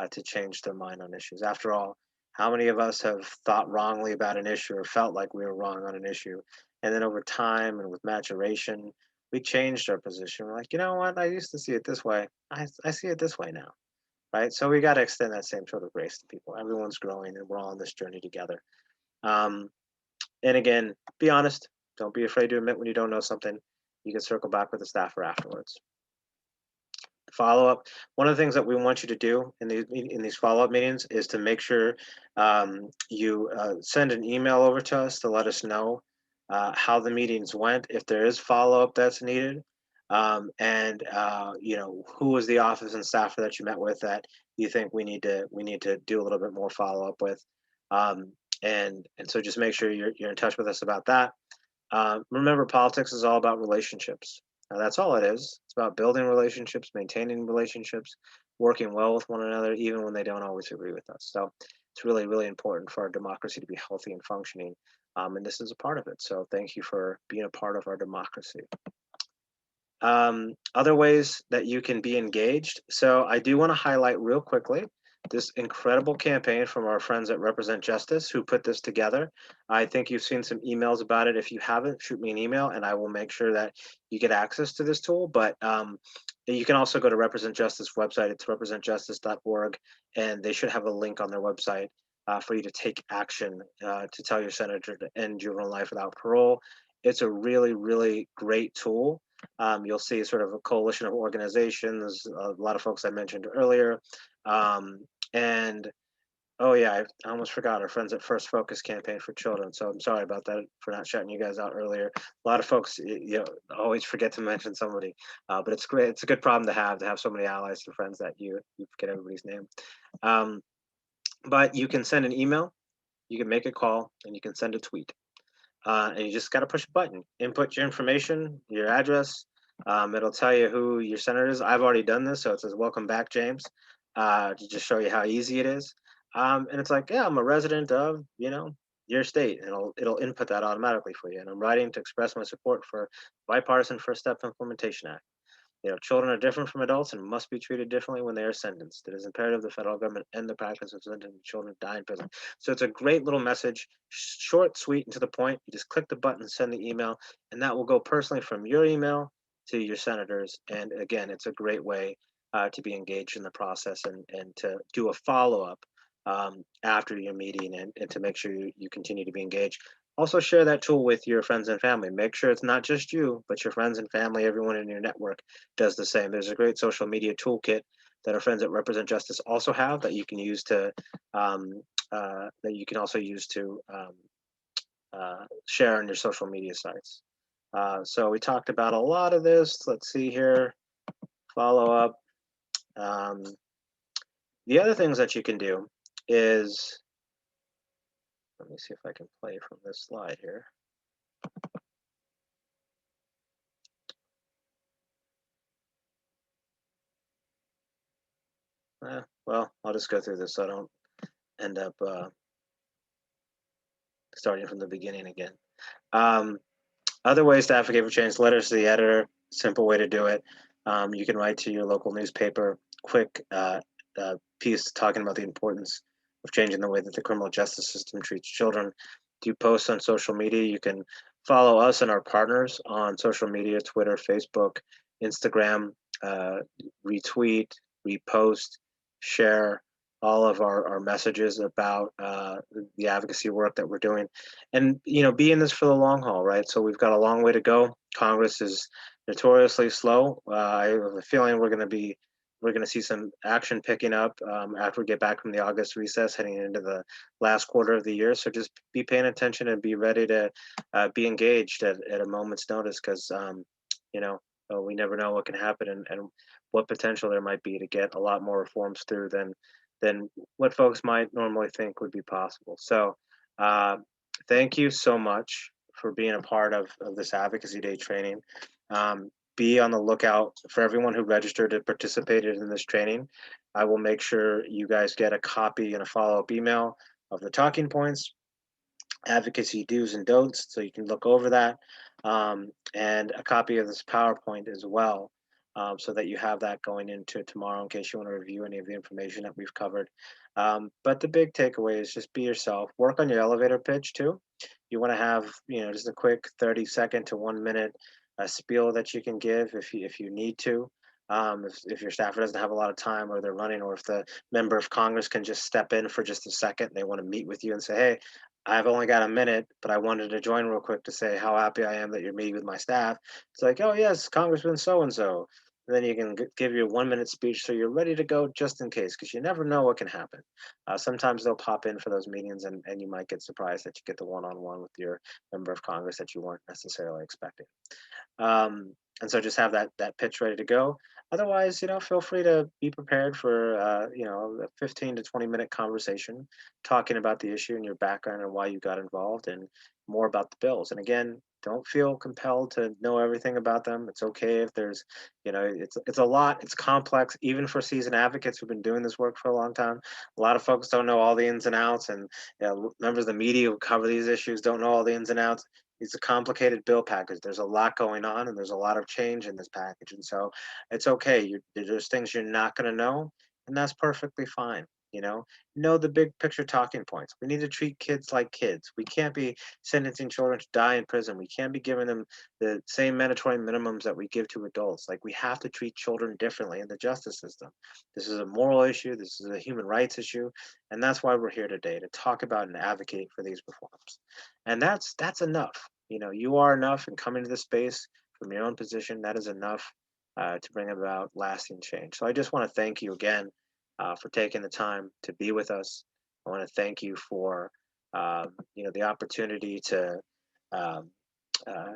to change their mind on issues. After all, how many of us have thought wrongly about an issue or felt like we were wrong on an issue? And then over time and with maturation, we changed our position. We're like, you know what? I used to see it this way. I see it this way now. Right. So we got to extend that same sort of grace to people. Everyone's growing and we're all on this journey together. Um, and again, be honest. Don't be afraid to admit when you don't know something. You can circle back with the staffer afterwards. Follow up. One of the things that we want you to do in these follow up meetings is to make sure you send an email over to us to let us know how the meetings went, if there is follow up that's needed, and who was the office and staffer that you met with that you think we need to do a little bit more follow up with, and so just make sure you're in touch with us about that. Remember, politics is all about relationships. That's all it is. It's about building relationships, maintaining relationships, working well with one another, even when they don't always agree with us. So it's really, really important for our democracy to be healthy and functioning. And this is a part of it. So thank you for being a part of our democracy. Other ways that you can be engaged. So I do want to highlight real quickly this incredible campaign from our friends at Represent Justice who put this together. I think you've seen some emails about it. If you haven't, shoot me an email and I will make sure that you get access to this tool. But you can also go to Represent Justice website. It's representjustice.org, and they should have a link on their website for you to take action to tell your senator to end juvenile life without parole. It's a really, really great tool. You'll see sort of a coalition of organizations, a lot of folks I mentioned earlier. And oh yeah, I almost forgot our friends at First Focus Campaign for Children. So I'm sorry about that for not shouting you guys out earlier. A lot of folks, always forget to mention somebody, but it's great. It's a good problem to have so many allies and friends that you forget everybody's name. But you can send an email, you can make a call, and you can send a tweet. And you just got to push a button, input your information, your address. It'll tell you who your senator is. I've already done this, so it says "Welcome back, James," to just show you how easy it is. And it's like, yeah, I'm a resident of your state, and it'll input that automatically for you. And I'm writing to express my support for bipartisan First Step Implementation Act. Children are different from adults and must be treated differently when they are sentenced. It is imperative the federal government end the practice of sentencing children to die in prison. So it's a great little message, short, sweet, and to the point. You just click the button, send the email, and that will go personally from your email to your senators. And again, it's a great way to be engaged in the process and to do a follow up after your meeting and to make sure you continue to be engaged. Also share that tool with your friends and family. Make sure it's not just you, but your friends and family, everyone in your network does the same. There's a great social media toolkit that our friends at Represent Justice also have that you can use to that you can also use to share on your social media sites. So we talked about a lot of this. Let's see here. Follow up. Um, the other things that you can do is, let me see if I can play from this slide here. Well, I'll just go through this so I don't end up starting from the beginning again. Um, Other ways to advocate for change: letters to the editor, simple way to do it. You can write to your local newspaper, quick piece talking about the importance of changing the way that the criminal justice system treats children. Do posts on social media? You can follow us and our partners on social media: Twitter, Facebook, Instagram. Uh, Retweet, repost, share all of our messages about the advocacy work that we're doing, and be in this for the long haul, right? So we've got a long way to go. Congress is notoriously slow. I have a feeling we're going to see some action picking up after we get back from the August recess, heading into the last quarter of the year. So just be paying attention and be ready to be engaged at a moment's notice, because you know we never know what can happen, and what potential there might be to get a lot more reforms through than what folks might normally think would be possible. So uh, thank you so much for being a part of this Advocacy Day training. Be on the lookout for everyone who registered and participated in this training. I will make sure you guys get a copy and a follow-up email of the talking points, advocacy do's and don'ts, so you can look over that, and a copy of this PowerPoint as well, so that you have that going into tomorrow in case you want to review any of the information that we've covered. But the big takeaway is just be yourself. Work on your elevator pitch too. You want to have just a quick 30-second to 1 minute spiel that you can give if you need to. If your staffer doesn't have a lot of time, or they're running, or if the member of Congress can just step in for just a second, they want to meet with you and say, hey, I've only got a minute, but I wanted to join real quick to say how happy I am that you're meeting with my staff. It's like, oh, yes, Congressman so and so. And then you can give your 1 minute speech so you're ready to go just in case, because you never know what can happen. Sometimes they'll pop in for those meetings, and you might get surprised that you get the one on one with your member of Congress that you weren't necessarily expecting. And so just have that pitch ready to go. Otherwise, feel free to be prepared for a 15 to 20 minute conversation talking about the issue and your background and why you got involved, and more about the bills. And again, don't feel compelled to know everything about them. It's okay if there's, it's a lot. It's complex, even for seasoned advocates who've been doing this work for a long time. A lot of folks don't know all the ins and outs, and members of the media who cover these issues don't know all the ins and outs. It's a complicated bill package. There's a lot going on, and there's a lot of change in this package. And so it's okay. There's things you're not going to know, and that's perfectly fine. Know the big picture talking points. We need to treat kids like kids. We can't be sentencing children to die in prison. We can't be giving them the same mandatory minimums that we give to adults. Like, we have to treat children differently in the justice system. This is a moral issue. This is a human rights issue. And that's why we're here today, to talk about and advocate for these reforms. And that's enough. You are enough, and coming to this space from your own position, that is enough to bring about lasting change. So I just want to thank you again for taking the time to be with us. I want to thank you for the opportunity um, uh,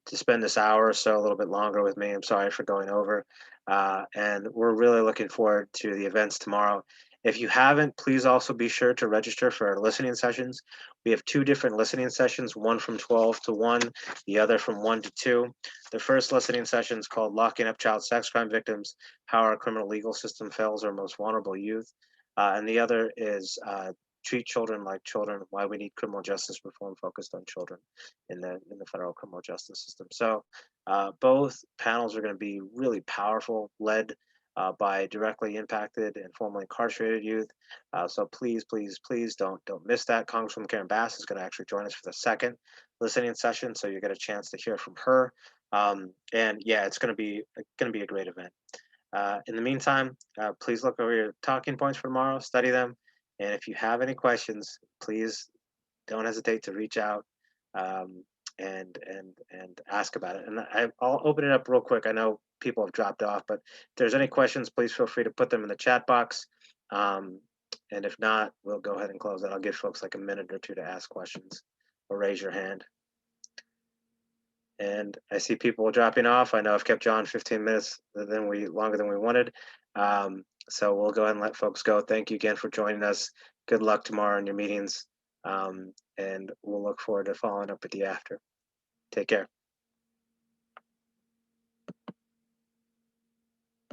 to spend this hour or so, a little bit longer with me. I'm sorry for going over. And we're really looking forward to the events tomorrow. If you haven't, please also be sure to register for our listening sessions. We have two different listening sessions, one from 12 to 1, the other from 1 to 2. The first listening session is called Locking Up Child Sex Crime Victims: How Our Criminal Legal System Fails Our Most Vulnerable Youth. And the other is Treat Children Like Children: Why We Need Criminal Justice Reform Focused on Children in the federal criminal justice system. So both panels are going to be really powerful, led by directly impacted and formerly incarcerated youth. So please, please, please don't miss that. Congresswoman Karen Bass is going to actually join us for the second listening session, so you get a chance to hear from her. And yeah, it's going to be a great event. In the meantime, please look over your talking points for tomorrow, study them, and if you have any questions, please don't hesitate to reach out. and ask about it. And I'll open it up real quick. I know people have dropped off, but if there's any questions, please feel free to put them in the chat box. And if not, we'll go ahead and close it. I'll give folks like a minute or two to ask questions or raise your hand. And I see people dropping off. I know I've kept John 15 minutes longer than we wanted. So we'll go ahead and let folks go. Thank you again for joining us. Good luck tomorrow in your meetings. And we'll look forward to following up with you after. Take care.